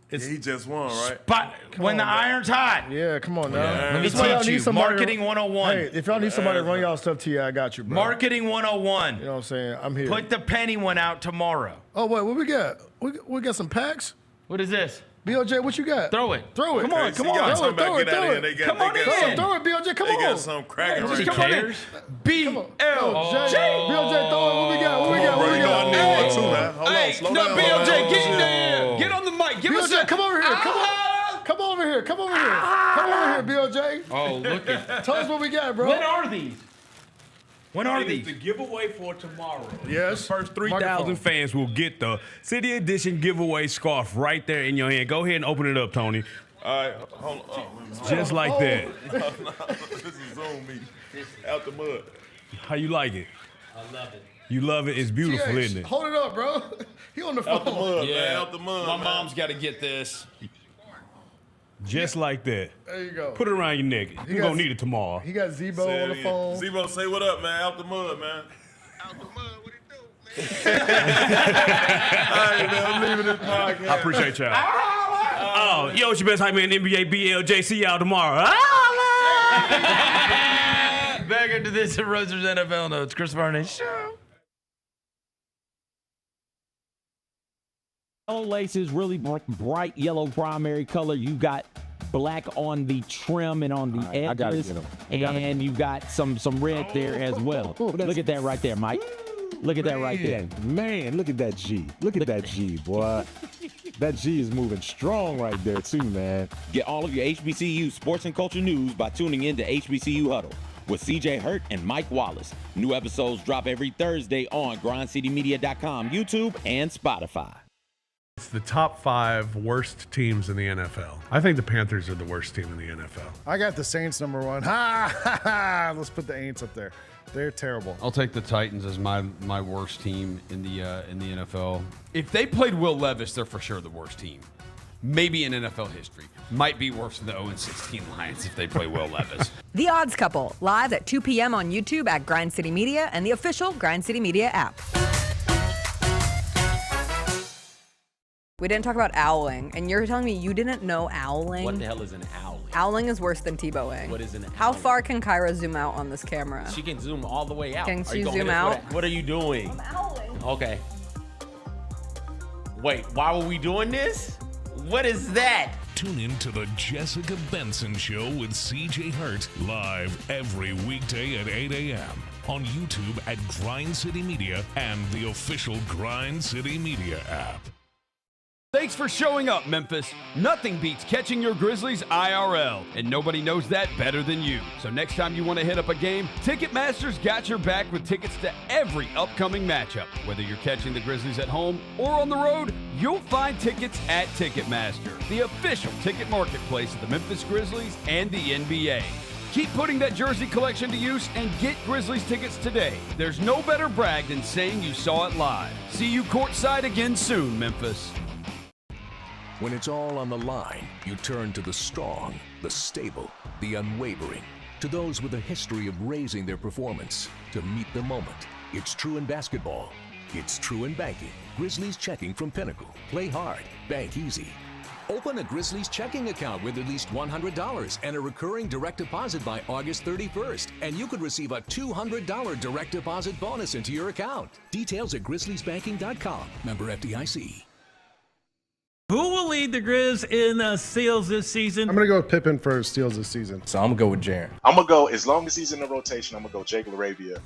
He just won, right? When the iron's hot. Yeah, come on now. Yeah. Let me teach you. Marketing 101. Hey, if y'all need somebody to run y'all stuff, T.I., I got you, bro. Marketing 101. You know what I'm saying? I'm here. Put the Penny one out tomorrow. Oh, wait, what we got? We got some packs? What is this? BLJ, what you got? Throw it. Throw it. Come on, come on. Throw it. Come on in. Throw it, BLJ. Come on. They got some cracking right now. cares. BLJ. BLJ, throw it. What we got? What we got? I need one too, man. Hold on, slow down. BLJ, get in there. Get on the mic. Give us a... Come over here. Come over here. Come over here, BLJ. Oh, look at... Tell us what we got, bro. When are these? When are these? The giveaway for tomorrow. Yes. The first 3,000 fans will get the City Edition giveaway scarf right there in your hand. Go ahead and open it up, Tony. All right. Hold on. Just like that. This is Zoom meeting. Out the mud. How you like it? I love it. You love it. It's beautiful, isn't it? Hold it up, bro. He on the phone. Out the mud, man. Out the mud. My mom's got to get this. Just like that. There you go. Put it around your neck. You're going to need it tomorrow. He got Zebo on the phone. Zebo, say what up, man. Out the mud, man. Out the mud, what he do, man? All right, man. I'm leaving this podcast. I appreciate y'all. Oh, yo, it's your best hype man, NBA BLJC out tomorrow. Back into this Roser's NFL Notes. Chris Vernon Show. Yellow laces, really bright yellow primary color. You got black on the trim and on the edges. I gotta get 'em. And you got some red there as well. Look at that right there, Mike. Look at that right there. Man, look at that G. Look at that G, boy. That G is moving strong right there, too, man. Get all of your HBCU sports and culture news by tuning in to HBCU Huddle with CJ Hurt and Mike Wallace. New episodes drop every Thursday on grindcitymedia.com, YouTube, and Spotify. It's the top 5 worst teams in the NFL. I think the Panthers are the worst team in the NFL. I got the Saints #1. Ha! Let's put the Aints up there. They're terrible. I'll take the Titans as my worst team in the NFL. If they played Will Levis, they're for sure the worst team. Maybe in NFL history. Might be worse than the 0-16 Lions if they play Will Levis. The Odds Couple, live at 2 p.m. on YouTube at Grind City Media and the official Grind City Media app. We didn't talk about owling, and you're telling me you didn't know owling? What the hell is an owling? Owling is worse than Tebowing. What is an owling? How far can Kyra zoom out on this camera? She can zoom all the way out. Can she zoom out? What are you doing? I'm owling. Okay. Wait, why were we doing this? What is that? Tune in to the Jessica Benson Show with CJ Hurt live every weekday at 8 a.m. on YouTube at Grind City Media and the official Grind City Media app. Thanks for showing up, Memphis. Nothing beats catching your Grizzlies IRL, and nobody knows that better than you. So next time you want to hit up a game, Ticketmaster's got your back with tickets to every upcoming matchup. Whether you're catching the Grizzlies at home or on the road, you'll find tickets at Ticketmaster, the official ticket marketplace of the Memphis Grizzlies and the NBA. Keep putting that jersey collection to use and get Grizzlies tickets today. There's no better brag than saying you saw it live. See you courtside again soon, Memphis. When it's all on the line, you turn to the strong, the stable, the unwavering. To those with a history of raising their performance, to meet the moment. It's true in basketball. It's true in banking. Grizzlies Checking from Pinnacle. Play hard, bank easy. Open a Grizzlies checking account with at least $100 and a recurring direct deposit by August 31st. And you could receive a $200 direct deposit bonus into your account. Details at grizzliesbanking.com. Member FDIC. Who will lead the Grizz in steals this season? I'm going to go with Pippen for steals this season. So I'm going to go with Jaren. I'm going to go, as long as he's in the rotation, I'm going to go Jake LaRavia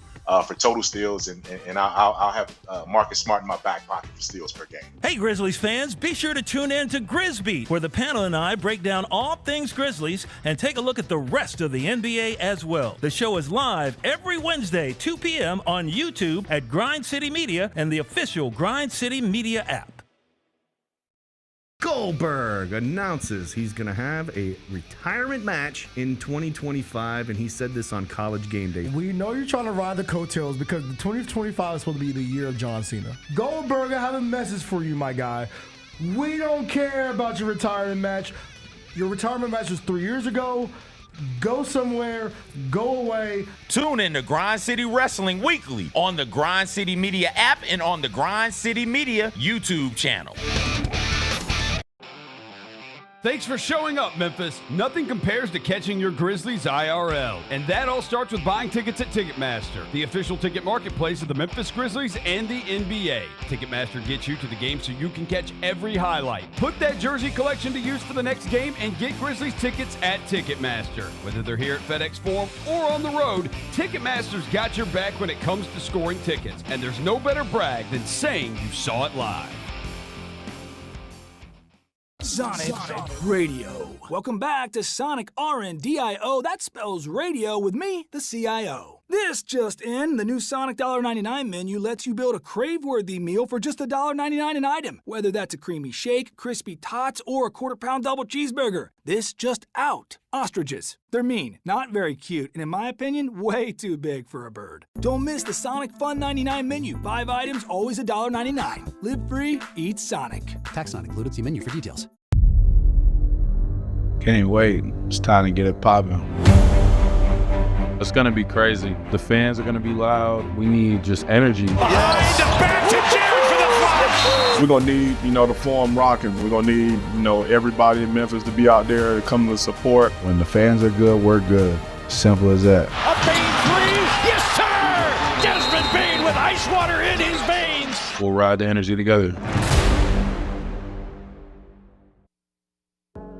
for total steals, and I'll have Marcus Smart in my back pocket for steals per game. Hey, Grizzlies fans, be sure to tune in to Grizz Beat, where the panel and I break down all things Grizzlies and take a look at the rest of the NBA as well. The show is live every Wednesday, 2 p.m. on YouTube at Grind City Media and the official Grind City Media app. Goldberg announces he's going to have a retirement match in 2025, and he said this on College Game Day. We know you're trying to ride the coattails because the 2025 is supposed to be the year of John Cena. Goldberg, I have a message for you, my guy. We don't care about your retirement match. Your retirement match was 3 years ago. Go somewhere, go away. Tune in to Grind City Wrestling weekly on the Grind City Media app and on the Grind City Media YouTube channel. Thanks for showing up, Memphis. Nothing compares to catching your Grizzlies IRL. And that all starts with buying tickets at Ticketmaster, the official ticket marketplace of the Memphis Grizzlies and the NBA. Ticketmaster gets you to the game so you can catch every highlight. Put that jersey collection to use for the next game and get Grizzlies tickets at Ticketmaster. Whether they're here at FedEx Forum or on the road, Ticketmaster's got your back when it comes to scoring tickets. And there's no better brag than saying you saw it live. Sonic Radio. Welcome back to Sonic RNDIO. That spells radio with me, the CIO. This just in, the new Sonic $1.99 menu lets you build a crave-worthy meal for just $1.99 an item. Whether that's a creamy shake, crispy tots, or a quarter-pound double cheeseburger. This just out. Ostriches. They're mean, not very cute, and in my opinion, way too big for a bird. Don't miss the Sonic Fun 99 menu. 5 items, always $1.99. Live free, eat Sonic. Tax not included. See menu for details. Can't wait. It's time to get it popping. It's going to be crazy. The fans are going to be loud. We need just energy. Behind the back to Jaren for the flush. We're going to need, the form rocking. We're going to need, everybody in Memphis to be out there to come to support. When the fans are good, we're good. Simple as that. A Bane three. Yes, sir. Desmond Bane with ice water in his veins. We'll ride the energy together.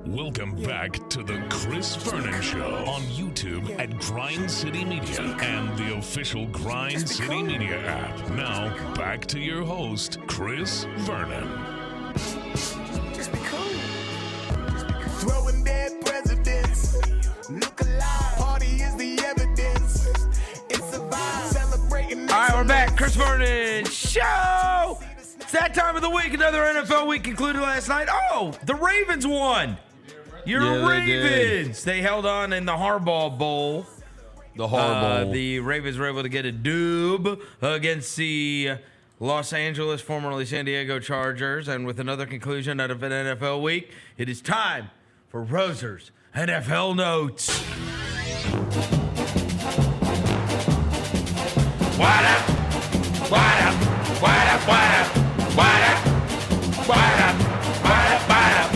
Welcome back to the Chris Vernon Show on YouTube at Grind City Media and the official Grind City Media app. Now, back to your host, Chris Vernon. Just be cool. Throwing dead presidents. Look alive. Party is the evidence. It's a vibe. Celebrating. All right, we're back. Chris Vernon Show. It's that time of the week. Another NFL week concluded last night. Oh, the Ravens won. Your Ravens. They held on in the Harbaugh Bowl. The Harbaugh. The Ravens were able to get a dub against the Los Angeles, formerly San Diego Chargers. And with another conclusion out of an NFL week, it is time for Roser's NFL Notes. What up? What up? What up? What up? What up? What up? What up? What up?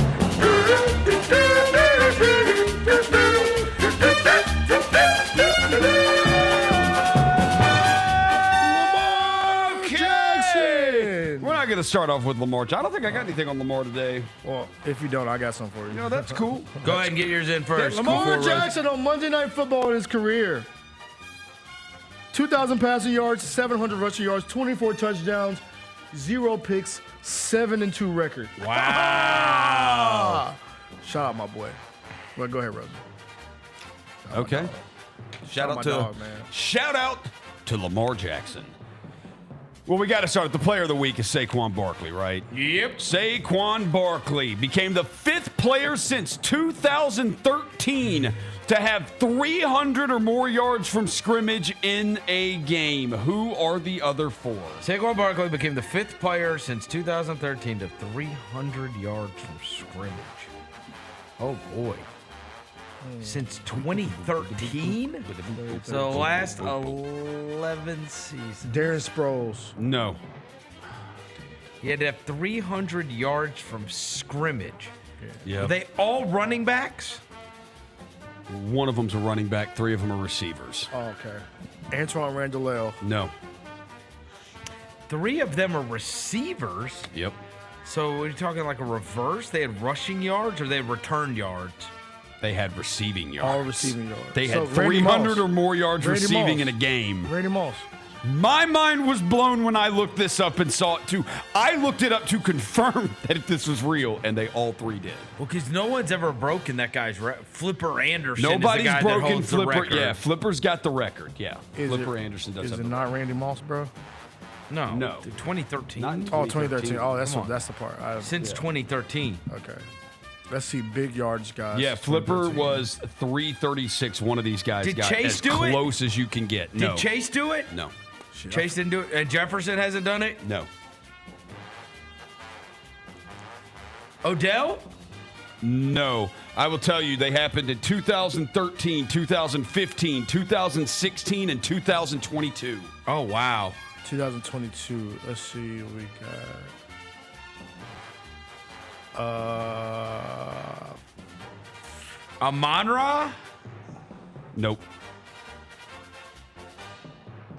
Going to start off with Lamar. I don't think I got anything on Lamar today. Well, if you don't, I got something for you. No, that's cool. Go ahead and get yours in first. Lamar Jackson on Monday Night Football in his career. 2,000 passing yards, 700 rushing yards, 24 touchdowns, 0 picks, 7-2 record. Wow. Shout out my boy. Well, go ahead, Rosie. Okay. Shout out to Lamar Jackson. Well, we got to start. The player of the week is Saquon Barkley, right? Yep. Saquon Barkley became the 5th player since 2013 to have 300 or more yards from scrimmage in a game. Who are the other 4? Saquon Barkley became the 5th player since 2013 to 300 yards from scrimmage. Oh, boy. Since 2013? So last 11 seasons. Darren Sproles. No. He had to have 300 yards from scrimmage. Yeah. Are they all running backs? One of them's a running back. 3 of them are receivers. Oh, okay. Antoine Randall. No. 3 of them are receivers? Yep. So are you talking like a reverse? They had rushing yards or they had return yards? They had receiving yards. All receiving yards. They had 300 or more yards receiving in a game. Randy Moss. My mind was blown when I looked this up and saw it too. I looked it up to confirm that if this was real, and they all 3 did. Well, because no one's ever broken that guy's Flipper Anderson. Nobody's is the guy broken that holds Flipper. The record. Yeah, Flipper's got the record. Yeah, Flipper Anderson does. Is have it the not record. Randy Moss, bro? No. 2013. 2013. Oh, 2013. Oh, that's the part. Since 2013. Okay. Let's see big yards, guys. Yeah, Flipper was 336. One of these guys Did got Chase as do it? close as you can get. No. Did Chase do it? No. Chase didn't do it? And Jefferson hasn't done it? No. Odell? No. I will tell you, they happened in 2013, 2015, 2016, and 2022. Oh, wow. 2022. Let's see what we got. Amon-Ra? Nope.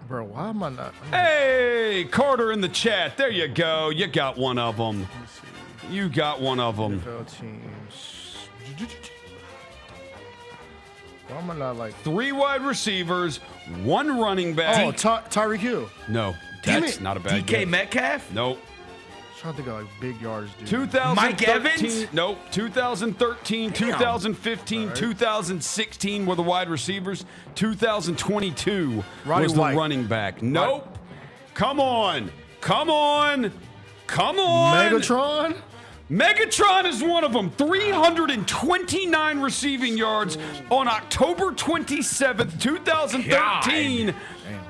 Bro, why am I not? Hey, Carter in the chat. There you go. You got one of them. You got one of them. NFL teams. Why am I not like 3 wide receivers, 1 running back. Oh, Tyreek Hill. No, Damn that's it. not a bad DK guess. Metcalf? Nope. I'm trying to think of like big yards, dude. 2013, Mike Evans? Nope. 2013, 2015, 2016 were the wide receivers. 2022 Roddy was the White. running back. Nope. Come on. Come on. Come on. Megatron? Megatron is one of them. 329 receiving yards on October 27th, 2013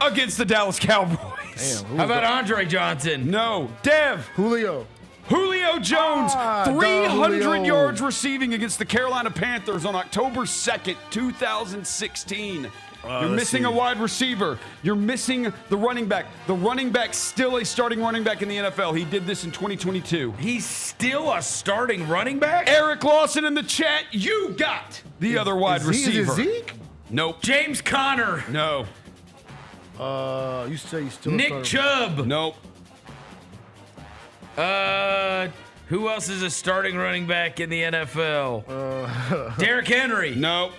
against the Dallas Cowboys. Damn, How about Andre Johnson? No. Dev. Julio. Julio Jones, Julio. 300 yards receiving against the Carolina Panthers on October 2nd, 2016. You're missing a wide receiver. You're missing the running back. The running back's still a starting running back in the NFL. He did this in 2022. He's still a starting running back? Eric Lawson in the chat. You got the other wide receiver. Is it Zeke? Nope. James Conner. No. You say you still Nick Chubb. Nope. Who else is a starting running back in the NFL? Derrick Henry. Nope.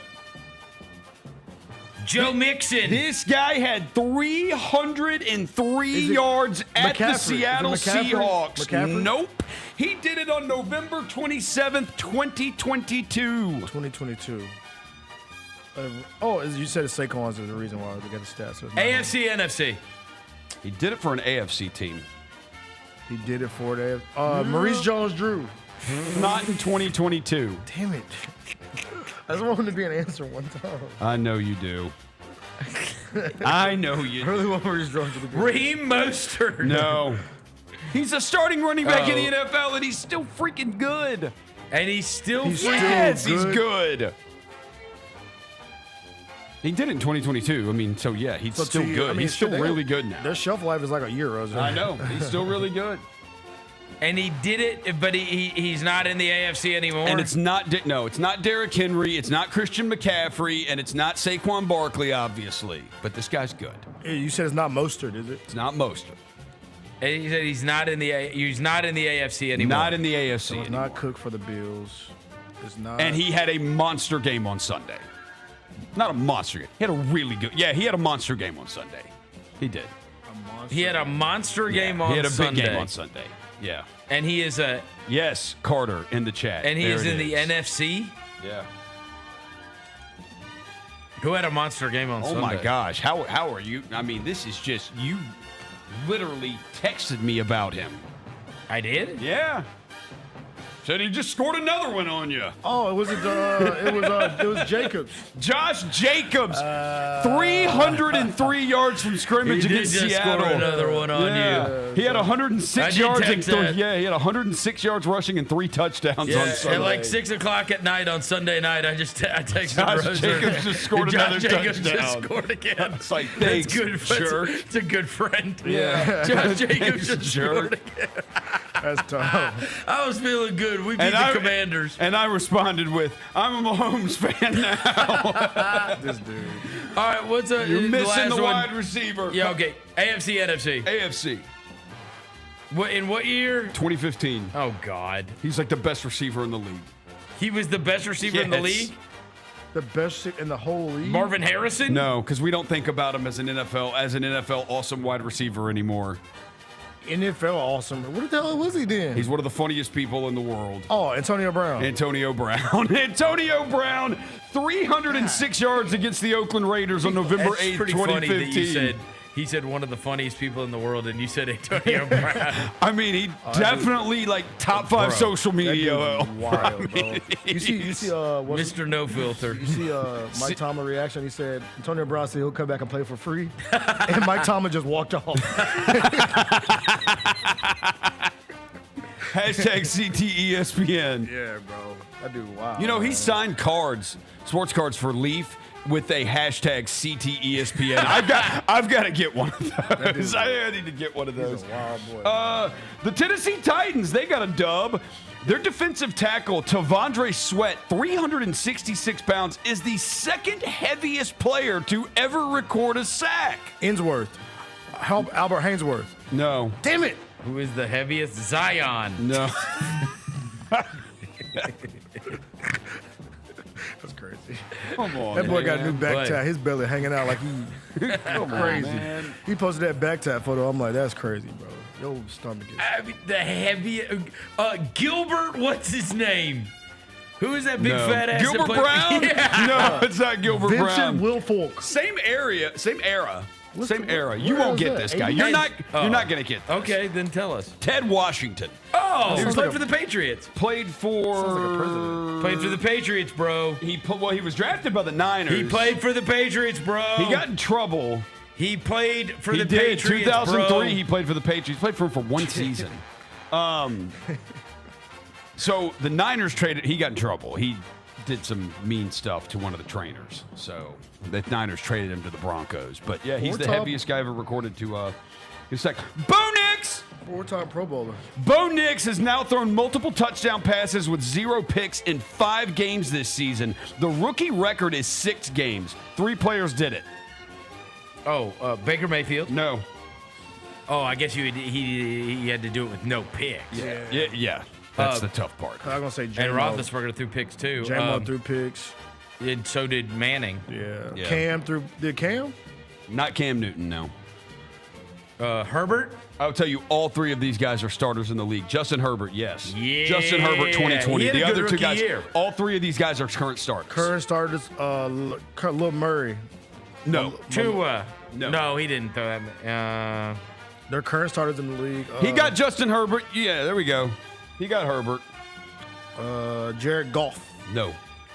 Joe Mixon. This guy had 303 yards at the Seattle Seahawks. McCaffrey? Nope. He did it on November 27th, 2022. 2022. You said Saquon's is the reason why they got the stats. So AFC, NFC. He did it for an AFC team. He did it for the Maurice Jones-Drew. Not in 2022. Damn it. I just wanted to be an answer one time. I know you do. I know you I really want Maurice Jones-Drew to be. Raheem Mostert. No. He's a starting running back in the NFL, and he's still freaking good. And he's still He's good. He did it in 2022. I mean, so yeah, he's still good. I mean, he's still really good now. Their shelf life is like a year. I know. He's still really good. And he did it, but he's not in the AFC anymore. And it's not it's not Derrick Henry, it's not Christian McCaffrey, and it's not Saquon Barkley, obviously. But this guy's good. You said it's not Mostert, is it? It's not Mostert. And he said he's not in the AFC anymore. Not in the AFC So it's anymore. not Cook for the Bills. It's not. And he had a monster game on Sunday. Not a monster game. He had a really good. Yeah, he had a monster game on Sunday. He did. He had a monster game on Sunday. He had a big game on Sunday. Yeah. And he is a. Yes, Carter in the chat. And he There is it in the NFC. Yeah. Who had a monster game on Sunday? Oh my gosh. How are you? I mean, this is just you literally texted me about him. I did? Yeah. Said he just scored another one on you. Oh, it was Jacobs. Josh Jacobs, 303 yards from scrimmage against Seattle. Score another one on you. He had 106 yards and he had 106 yards rushing and 3 touchdowns on Sunday. At like 6 o'clock at night on Sunday night, I texted Josh Roser. Jacobs just scored another Jacobs touchdown. just scored again. It's like, thanks, jerk. It's a good friend. Yeah. Josh Jacobs just jerk. scored again. That's tough. I was feeling good. We beat the Commanders. And I responded with, I'm a Mahomes fan now. This dude. All right, what's You're missing the one? wide receiver. Yeah, okay. AFC, NFC. AFC. In what year? 2015. Oh, God. He's like the best receiver in the league. He was the best receiver in the league? The best in the whole league? Marvin Harrison? No, because we don't think about him as an NFL awesome wide receiver anymore. NFL awesome. What the hell was he then? He's one of the funniest people in the world. Oh, Antonio Brown. Antonio Brown, 306 yards against the Oakland Raiders on November 8th, 2015. He said one of the funniest people in the world, and you said Antonio Brown. I mean, he definitely like top 5 social media. Wild, bro. You see, Mr. No Filter. You see Mike Tomlin reaction? He said Antonio Brown said he'll come back and play for free, and Mike Tomlin just walked off. Hashtag CTESPN. Yeah, bro. That dude, wow. You know, he signed sports cards for Leaf with a hashtag CTESPN. I've got to get one of those. I need to get one of those. He's a wild boy. The Tennessee Titans, they got a dub. Their defensive tackle, Tavondre Sweat, 366 pounds, is the second heaviest player to ever record a sack. Ainsworth. Albert Hainsworth. No. Damn it. Who is the heaviest? Zion. No. That's crazy. Come on, that boy got a new man. back tat. His belly hanging out like he crazy. Man. He posted that back tat photo. I'm like, that's crazy, bro. Your stomach is. I mean, the heavy Gilbert. What's his name? Who is that big fat ass? Gilbert Brown? Yeah. No, it's not Gilbert Brown. Vincent Wilfork. Same era. You where won't is get that? this guy. You're not gonna get this. Okay, then tell us. Ted Washington. Oh, he played for the Patriots. Played for Played for the Patriots, bro. He was drafted by the Niners. He played for the Patriots, bro. He got in trouble. He played for the Patriots. Patriots, 2003. bro. He played for the Patriots. Played for him for one season. So the Niners traded. He got in trouble. He did some mean stuff to one of the trainers. So the Niners traded him to the Broncos. But yeah, he's the heaviest guy ever recorded to his sack. Bo Nix! 4-time Pro Bowler. Bo Nix has now thrown multiple touchdown passes with 0 picks in 5 games this season. The rookie record is 6 games. 3 players did it. Oh, Baker Mayfield? No. Oh, I guess he had to do it with no picks. Yeah. That's the tough part. I'm going to say And Roethlisberger threw picks too. J-Mo threw picks. And so did Manning. Yeah. Cam threw. Did Cam? Not Cam Newton, no. Herbert? I'll tell you, all 3 of these guys are starters in the league. Justin Herbert, yes. Yeah. Justin Herbert, 2020. He had a The good other 2 rookie guys, year. all 3 of these guys are current starters. Current starters, Lil Murray. No. Tua. No. No, he didn't throw that. They're current starters in the league. He got Justin Herbert. Yeah, there we go. He got Herbert. Jared Goff. No.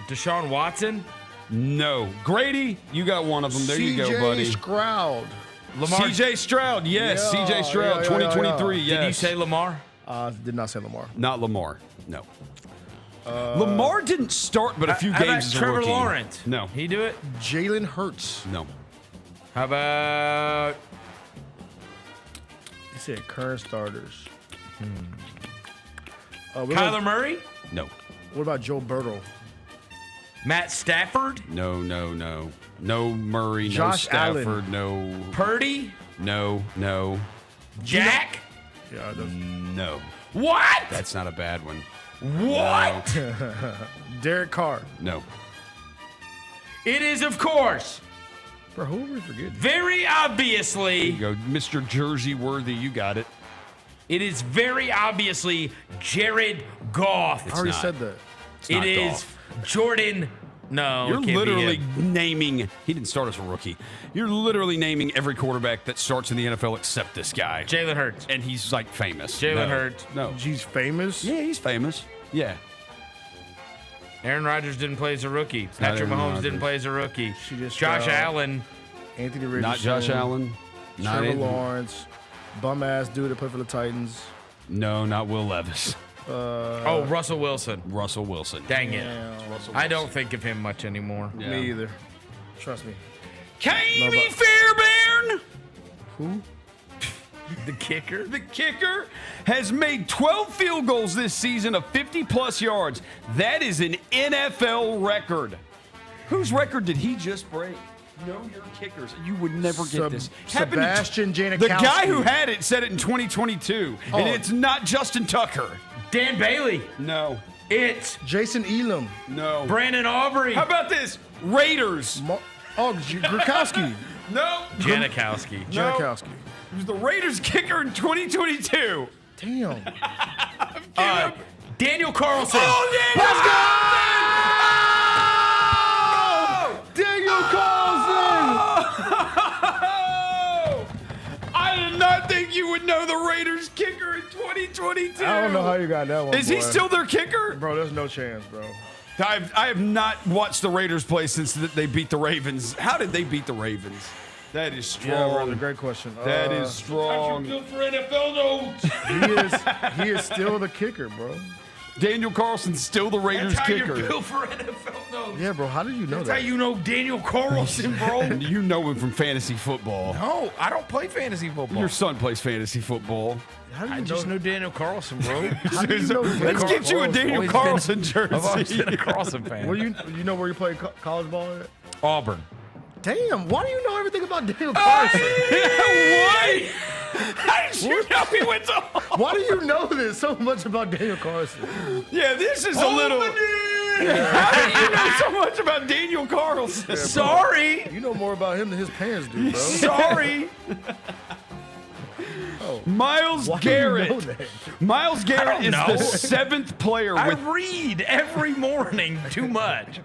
Deshaun Watson? No. Grady, you got one of them. There you go, buddy. C.J. Stroud. Lamar. C.J. Stroud, yes. Yeah, C.J. Stroud, yeah, 2023, yes. Did you say Lamar? Did not say Lamar. Not Lamar, no. Lamar didn't start but a few How about games as a Trevor rookie. Lawrence? No. He do it? Jalen Hurts. No. How about He said current starters. Kyler Murray? No. What about Joe Burrow? Matt Stafford? No. No Murray, Josh no Stafford, no. Purdy? No. Jack? Yeah, No. What? That's not a bad one. What? Derek Carr. No. It is, of course, Bro, who are we forgetting? very There obviously, you go. Mr. Jersey Worthy, you got it. it is very obviously Jared Goff. I already not. said that. It's not It is Goff. Jordan. No, You're it can't literally be him. naming, he didn't start as a rookie. You're literally naming every quarterback that starts in the NFL except this guy. Jalen Hurts. And he's like famous. Jalen No. Hurts. No. He's famous. Yeah, he's famous. Yeah. Aaron Rodgers didn't play as a rookie. not Patrick Aaron Mahomes Rodgers. didn't play as a rookie. C.J. Josh Stroud. Allen. Anthony Richardson. Not Josh Allen. Not Trevor Anthony. Lawrence. Bum ass dude that played for the Titans. No, not Will Levis. Oh, Russell Wilson. Russell Wilson. Dang it. Damn. I don't think of him much anymore. Yeah. Me either. Trust me. Kamey Fairbairn, Who? The kicker? the kicker, has made 12 field goals this season of 50-plus yards. That is an NFL record. Whose record did he just break? Know your kickers. You would never get this. Happened to- Sebastian Janikowski. The guy who had it said it in 2022, and it's not Justin Tucker. Dan Bailey. No. It's Jason Elam. No. Brandon Aubrey. How about this? Raiders. Grukowski. No. Janikowski. No. Janikowski. He was the Raiders kicker in 2022. Damn. Daniel Carlson. Oh, yeah. Daniel Carlson. I did not think you would know the Raiders kicker in 2022. I don't know how you got that one. Is he boy. still their kicker? Bro, there's no chance, bro. I have not watched the Raiders play since they beat the Ravens. How did they beat the Ravens? That is strong. Yeah, brother, great question. That is strong. For NFL notes. He is still the kicker, bro. Daniel Carlson's still the Raiders That's how kicker. you're built for NFL notes. Yeah, bro. How did you know That's that? how you know Daniel Carlson, bro. And you know him from fantasy football. No, I don't play fantasy football. Your son plays fantasy football. How do you I just know Daniel Carlson, bro. How do you know Let's get you a Daniel Always Carlson been- I've always jersey. been a Carlson fan. Where you know where you played college ball at? Auburn. Damn, why do you know everything about Daniel Carlson? What? How did you know he went to Why do you know this so much about Daniel Carlson? Yeah, this is a little. How do you know so much about Daniel Carlson? Sorry. You know more about him than his parents do, bro. Sorry. Miles Why do you Garrett. know that? Miles Garrett is know. the 7th player I with. read every morning too much.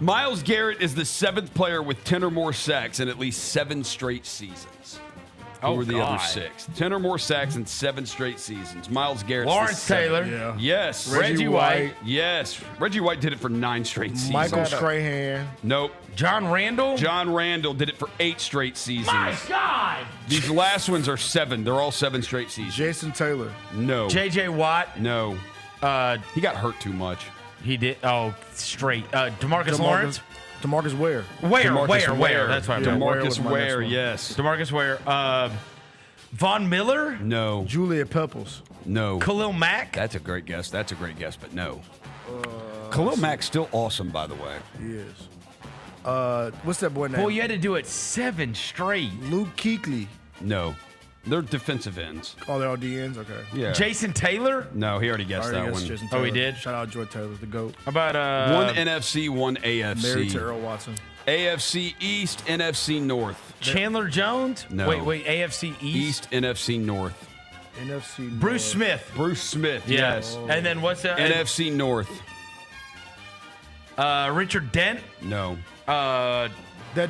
Miles Garrett is the 7th player with 10 or more sacks in at least 7 straight seasons. Who were the other God. 6? 10 or more sacks in 7 straight seasons. Miles Garrett. Lawrence Taylor. Yeah. Yes. Reggie White. Yes. Reggie White did it for 9 straight seasons. Michael Strahan. Nope. John Randall. John Randall did it for 8 straight seasons. My God. These last ones are 7. They're all 7 straight seasons. Jason Taylor. No. J.J. Watt. No. He got hurt too much. He did. Oh, straight. DeMarcus Lawrence. DeMarcus Ware. Ware. That's what I meant. DeMarcus Ware, yes. DeMarcus Ware. Von Miller. No. Julia Pepples. No. Khalil Mack. That's a great guess. That's a great guess, but no. Khalil Mack's still awesome, by the way. He is. What's that boy name? Well, you had to do it 7 straight. Luke Kuechly. No. They're defensive ends. Oh, they're all DNs? Okay. Yeah. Jason Taylor. No, he already guessed that one. Jason Oh, he Taylor. did? Shout out Joy Taylor, the GOAT. How about one NFC, one AFC. Married to Earl Watson. AFC East, NFC North. Chandler Jones? No. Wait. AFC East? NFC North. NFC North. Bruce Smith. Bruce Smith, Yeah. yes. And then what's that? NFC North. Richard Dent? No. That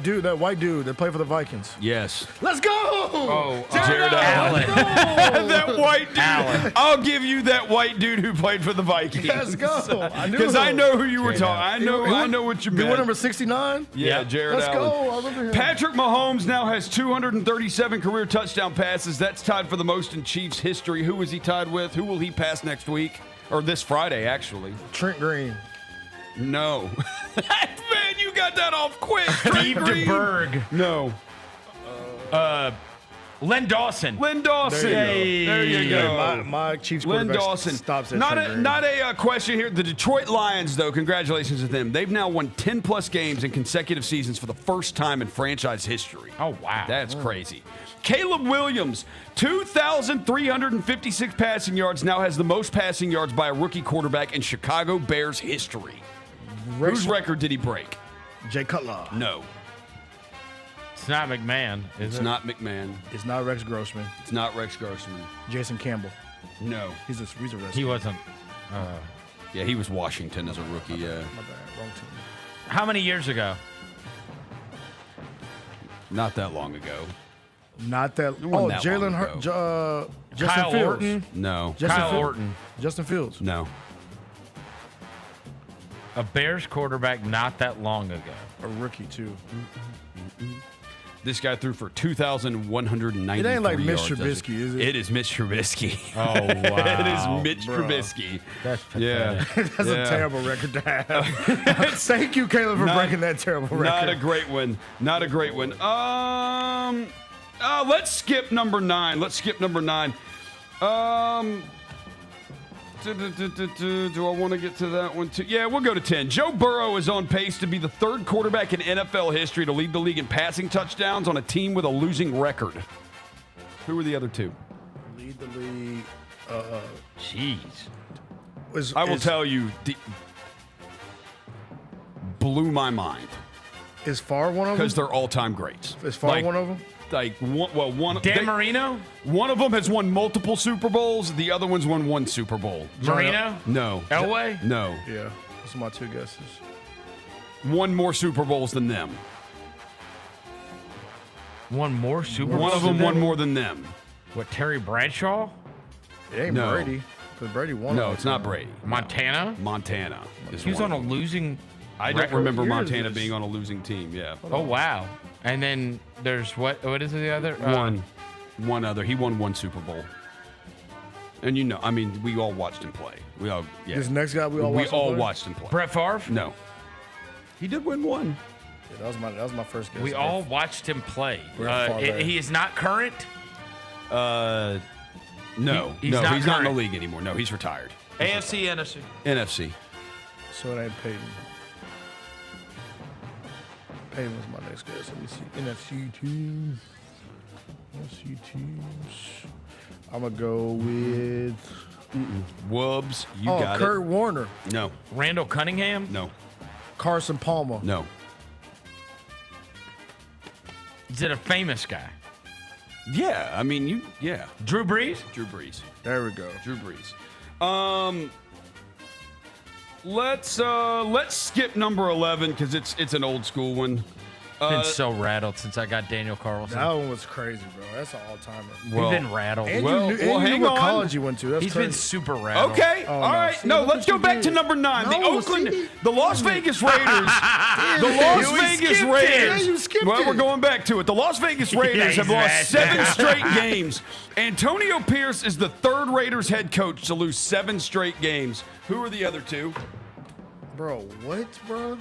dude, that white dude that played for the Vikings. Yes. Let's go! Oh, Jared Allen. That white dude. Allen. I'll give you that white dude who played for the Vikings. Let's go. I knew Because I him. know who you were talking. I know what you You meant. were number 69? Yeah, Jared Let's Allen. go. I remember him. Patrick Mahomes now has 237 career touchdown passes. That's tied for the most in Chiefs history. Who is he tied with? Who will he pass next week? Or this Friday, actually. Trent Green. No. Man, you got that off quick. Steve DeBerg. No. Len Dawson. Len Dawson. There you go. My Chiefs Len quarterback Dawson. stops at Not Trent a, Green. not a question here. The Detroit Lions, though, congratulations to them. They've now won 10-plus games in consecutive seasons for the first time in franchise history. Oh, wow. That's crazy. Caleb Williams, 2,356 passing yards, now has the most passing yards by a rookie quarterback in Chicago Bears history. Whose record did he break? Jay Cutler. No. It's not McMahon, is It's it? not McMahon. It's not Rex Grossman. It's not Rex Grossman. Jason Campbell. No. He's a wrestler. He wasn't. Yeah, he was Washington as a rookie, yeah. My bad. Wrong team. How many years ago? Not that long ago. Not that. It wasn't that Jalen long Hurts. Justin Kyle Fields. Orton? No. Justin Kyle Fields. Orton. Justin Fields. No. A Bears quarterback not that long ago. A rookie, too. This guy threw for 2,193 It ain't like Mitch yards. Trubisky, is it? It is Mitch Trubisky. Oh, wow. It is Mitch Bro. Trubisky. That's Yeah. pathetic. That's a terrible record to have. Thank you, Caleb, for breaking that terrible record. Not a great one. Not a great one. Let's skip number 9. Do I want to get to that one too? Yeah, we'll go to 10. Joe Burrow is on pace to be the third quarterback in NFL history to lead the league in passing touchdowns on a team with a losing record. Who were the other two? Lead the league. Jeez. I will tell you, blew my mind. Is Favre one of them? Because they're all-time greats. Is Favre one of them? Like one. Dan Marino? One of them has won multiple Super Bowls. The other one's won one Super Bowl. Marino? No. Elway? No. Yeah. Those are my two guesses. Won more Super Bowls than them. One more Super Bowl? One of them won more than them. What, Terry Bradshaw? It ain't No. Brady. Because Brady won. No, all it's the not time. Brady. Montana? Montana. He was on a losing. I don't record. remember What year is Montana this? being on a losing team. Yeah. Oh, wow. And then there's what is the other? One other. He won one Super Bowl. And I mean, we all watched him play. We all. Yeah. This next guy we all watched him play. Brett Favre? No. He did win one. Yeah, that was my first guess. We all watched him play. Brett Favre. He is not current? No. He's not He's not in the current. league anymore. No, he's retired. AFC, NFC. NFC. So it ain't Peyton. Peyton was my next guess. Let me see. NFC teams. I'm going to go with... Woobs. You got Kurt it. Warner. No. Randall Cunningham? No. Carson Palmer. No. Is it a famous guy? Yeah. I mean, yeah. Drew Brees? Drew Brees. There we go. Drew Brees. Let's skip number 11 because it's an old school one. Been so rattled since I got Daniel Carlson. That one was crazy, bro. That's an all-timer. We've been rattled. And you knew what college you went to. That's He's crazy. been super rattled. Okay, all right. No, let's go back to number 9. The Las Vegas Raiders. The Las Vegas Raiders. Well, we're going back to it. The Las Vegas Raiders have lost 7 straight games. Antonio Pierce is the 3rd Raiders head coach to lose 7 straight games. Who are the other 2? Bro, what, bro?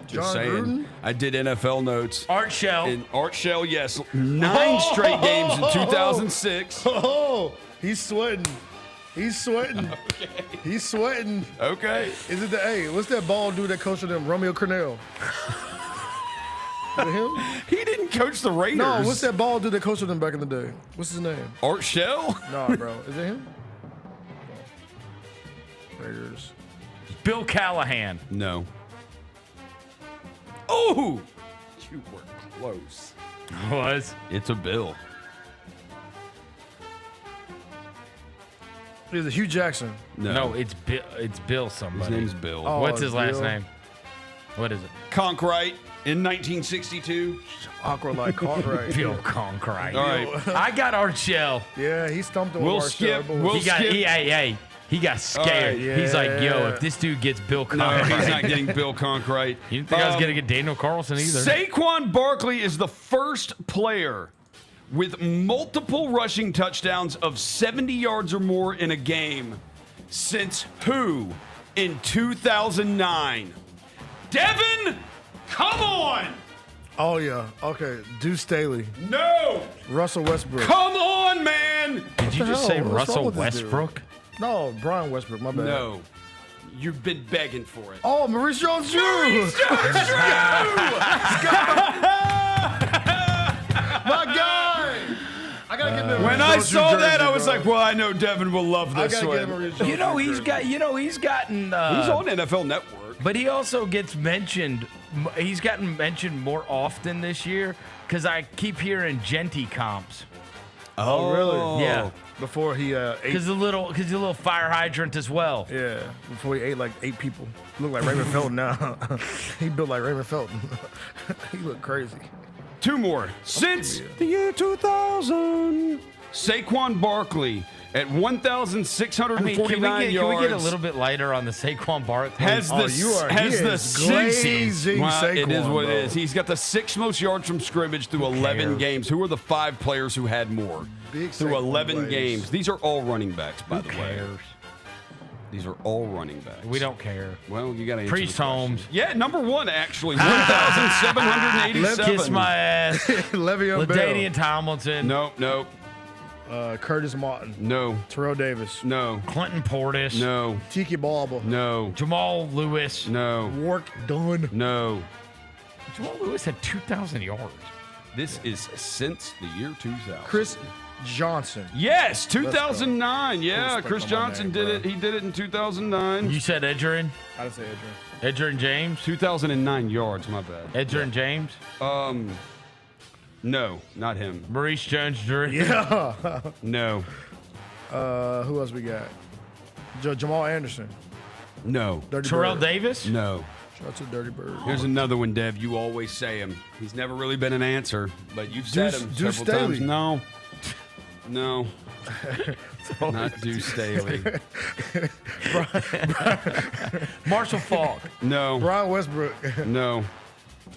Just John saying. Gruden? I did NFL notes. Art Shell. And Art Shell, yes. 9 straight games in 2006. Oh, he's sweating. He's sweating. Okay. He's sweating. Okay. Is it the what's that bald dude that coached them? Romeo Cornell. Is it him? He didn't coach the Raiders. No, what's that bald dude that coached them back in the day? What's his name? Art Shell? No, bro. Is it him? Raiders. Bill Callahan. No. Oh! You were close. Was? It's a Bill. Is it Hugh Jackson? No, it's Bill. It's Bill somebody. His name's Bill. Oh, What's his last Bill. name? What is it? Conkright in 1962. Awkward like Cartwright. Bill Conkright. All right. I got Art Shell. Yeah, he stumped him. We'll with our skip. show, boys. We'll skip. He got scared. Right, He's like, yo, yeah. if this dude gets Bill No, Conkright. he's not getting Bill Conkright. You didn't think I was going to get Daniel Carlson either. Saquon Barkley is the first player with multiple rushing touchdowns of 70 yards or more in a game since who in 2009? Devin, come on! Oh, yeah. Okay. Deuce Staley. No! Russell Westbrook. Come on, man! Did you just say What's wrong Russell with this dude? Westbrook? No, Brian Westbrook. My bad. No. You've been begging for it. Oh, Maurice Jones-Drew. My guy. I gotta get him. When I saw that, I was like, well, I know Devin will love I this gotta get him one. Maurice Jones-Drew. He's gotten. He's on NFL Network. But he also gets mentioned. He's gotten mentioned more often this year because I keep hearing Genty comps. Oh, really? Yeah. Before he ate. Because he's a little fire hydrant as well. Yeah. Before he ate like 8 people. Look like Raymond Felton now. He built like Raymond Felton. He looked crazy. 2 more. Since the year 2000, Saquon Barkley at 1,649 yards. Can we get a little bit lighter on the Saquon Barkley? Has the glazing well, it is Saquon, what bro. it is. He's got the 6th most yards from scrimmage through 11 games. Who are the 5 players who had more Big through Saquon 11 glaze. games? These are all running backs, by the way. cares? These are all running backs. We don't care. Well, you got to answer Priest the question. Holmes. Yeah, number 1 actually. 1,787. Kiss my ass. Le'Veon Bell. LaDainian Tomlinson. No. Curtis Martin. No. Terrell Davis. No. Clinton Portis. No. Tiki Barber. No. Jamal Lewis. No. Work done. No. Jamal Lewis had 2,000 yards. This is since the year 2000. Chris Johnson. Yes, 2009. Yeah, Respect Chris on my Johnson name, did bro. it. He did it in 2009. You said Edgerrin? I didn't say Adrian. Edgerrin James? 2009 yards, my bad. Edgerrin James? No, not him. Maurice Jones-Drew? Yeah. No. Who else we got? Jamal Anderson. No. Dirty Terrell Bird. Davis? No. Shout out to Dirty Bird. Here's another one, Dev. You always say him. He's never really been an answer, but you've said him Deuce several times. Staley. No. Not Deuce Staley. Marshall Faulk? No. Brian Westbrook. No.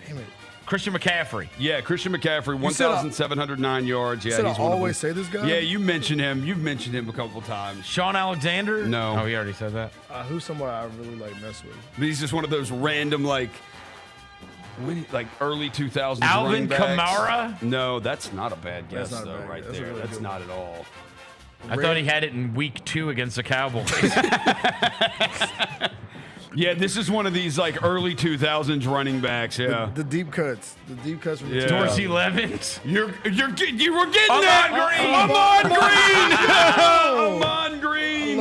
Damn it. Christian McCaffrey? Yeah, Christian McCaffrey, You said 1,709 yards. Yeah, said he's I one of always them. say this guy? Yeah, you mentioned him. You've mentioned him a couple times. Sean Alexander? No. Oh, he already said that. Who's somebody I really mess with? But he's just one of those random, like early 2000s Alvin running backs. Kamara? No, that's not a bad guess, That's not a though, bad right guess. That's a there. really That's good not at all. I thought he had it in week 2 against the Cowboys. Yeah, this is one of these like early 2000s running backs. Yeah, The deep cuts. The deep cuts from the Yeah. Dorsey Levens? you were getting Ahman Ahman Green. I love Ahman Green,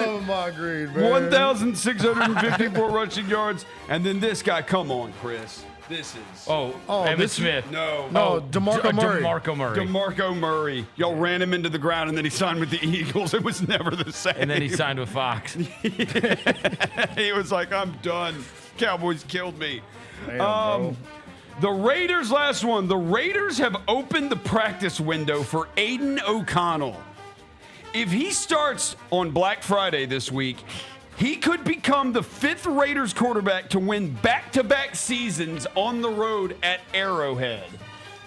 man. 1,654 rushing yards, and then this guy. Come on, Chris. This is Emmitt Smith. no. DeMarco Murray. DeMarco Murray. DeMarco Murray. Y'all ran him into the ground, and then he signed with the Eagles. It was never the same. And then he signed with Fox. He was like, I'm done. Cowboys killed me. Damn, bro. The Raiders, last one. The Raiders have opened the practice window for Aiden O'Connell. If he starts on Black Friday this week, he could become the 5th Raiders quarterback to win back-to-back seasons on the road at Arrowhead.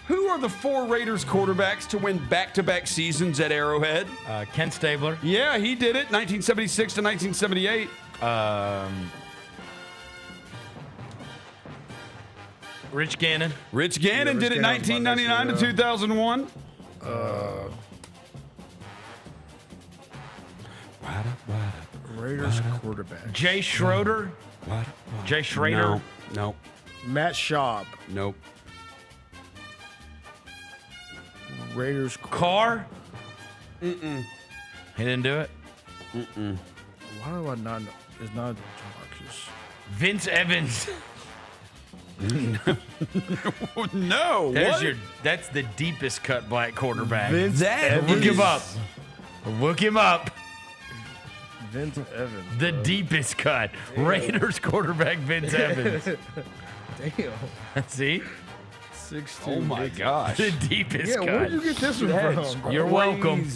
Who are the 4 Raiders quarterbacks to win back-to-back seasons at Arrowhead? Ken Stabler. Yeah, he did it, 1976 to 1978. Rich Gannon. Rich Gannon did it 1999 to 2001. Raiders quarterback. Jay Schroeder. Jay Schrader. No. Matt Schaub. Nope. Raiders Carr. He didn't do it. Why do I not know? It's not Jamarcus. Vince Evans. No. That's the deepest cut black quarterback. Vince Evans. Look him up. Look him up. Vince Evans. The deepest cut. Damn. Raiders quarterback Vince Evans. Damn. See? 6'2". Oh my gosh. The deepest cut. Yeah, where'd you get this one from? You're welcome.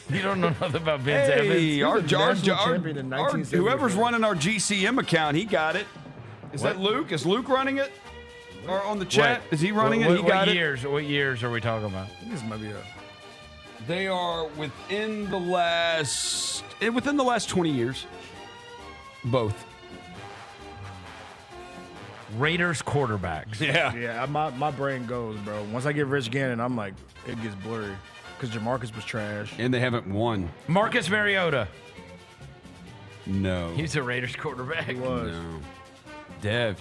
You don't know nothing about Vince Evans. Whoever's running our GCM account, he got it. Is that Luke? Is Luke running it? Or on the chat? Is he running it? He got it. What years are we talking about? This might be They are within the last 20 years. Both. Raiders quarterbacks. Yeah, my brain goes, bro. Once I get Rich Gannon, I'm like, it gets blurry. Because Jamarcus was trash. And they haven't won. Marcus Mariota. No. He's a Raiders quarterback. He was. No. Dev,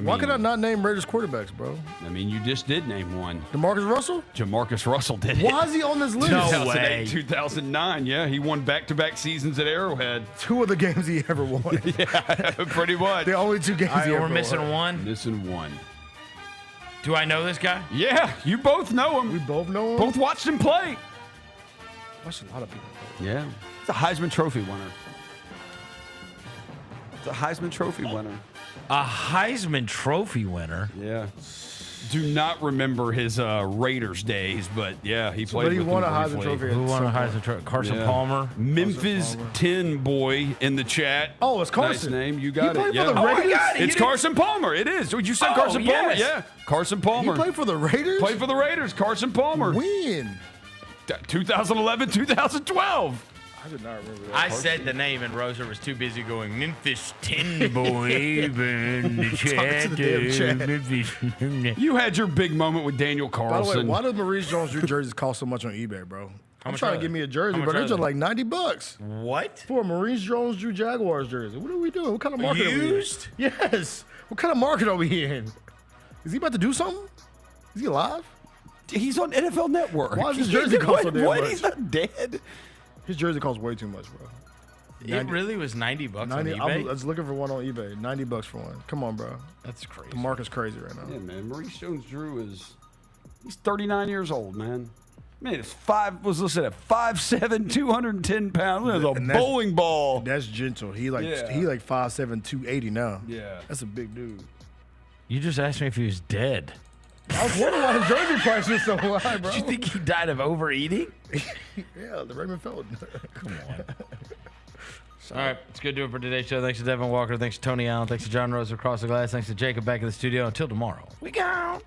why could I not name Raiders quarterbacks, bro? I mean, you just did name one. DeMarcus Russell? Jamarcus Russell did it. Why is he on this list? 2008, 2009, yeah. He won back-to-back seasons at Arrowhead. 2 of the games he ever won. Yeah, pretty much. The only 2 games he ever We're won. missing one? Missing one. Do I know this guy? Yeah, you both know him. We both know him? Both watched him play. Watched a lot of people play. Yeah. It's a Heisman Trophy winner. It's a Heisman Trophy winner. A Heisman Trophy winner? Yeah. Do not remember his Raiders days, but yeah, he played with he won them a Heisman briefly. Trophy. Who won a Heisman Trophy? Carson Yeah. Palmer? Memphis 10 boy in the chat. Oh, it's Carson. Nice name. You got played it. for Yeah. the Raiders? It's Carson Palmer. It is. You said Carson Palmer. yes. Yeah. Carson Palmer. He played for the Raiders? Played for the Raiders. Carson Palmer. When? 2011, 2012. I did not remember that. I said the name and Roser was too busy going, Memphis 10 boy in the chat. to the damn chat. You had your big moment with Daniel By the way, Carlson. why does Maurice Jones-Drew jerseys cost so much on eBay, bro? I'm much trying are to get they? me a jersey, How much but they're are just they? like $90 What? for a Maurice Jones-Drew Jaguars jersey. What are we doing? What kind of market are we in? Used? Yes. What kind of market are we in? Is he about to do something? Is he alive? He's on NFL Network. Why does his jersey cost so damn What? much? He's not dead. His jersey costs way too much, bro. It really was $90 on 90, eBay? I was looking for one on eBay. $90 for one. Come on, bro. That's crazy. The market's crazy right now. Yeah, man. Maurice Jones-Drew he's 39 years old, man. Man, was listed at 5'7", 210 pounds. That's a And that's- bowling ball. That's gentle. He like Yeah. 5'7", 280 now. Yeah. That's a big dude. You just asked me if he was dead. I was wondering why his jersey price is so high, bro. Do you think he died of overeating? Yeah, the Raymond Felton. Come on. All right, it's good to do it for today's show. Thanks to Devin Walker. Thanks to Tony Allen. Thanks to John Rose across the glass. Thanks to Jacob back in the studio. Until tomorrow, we go.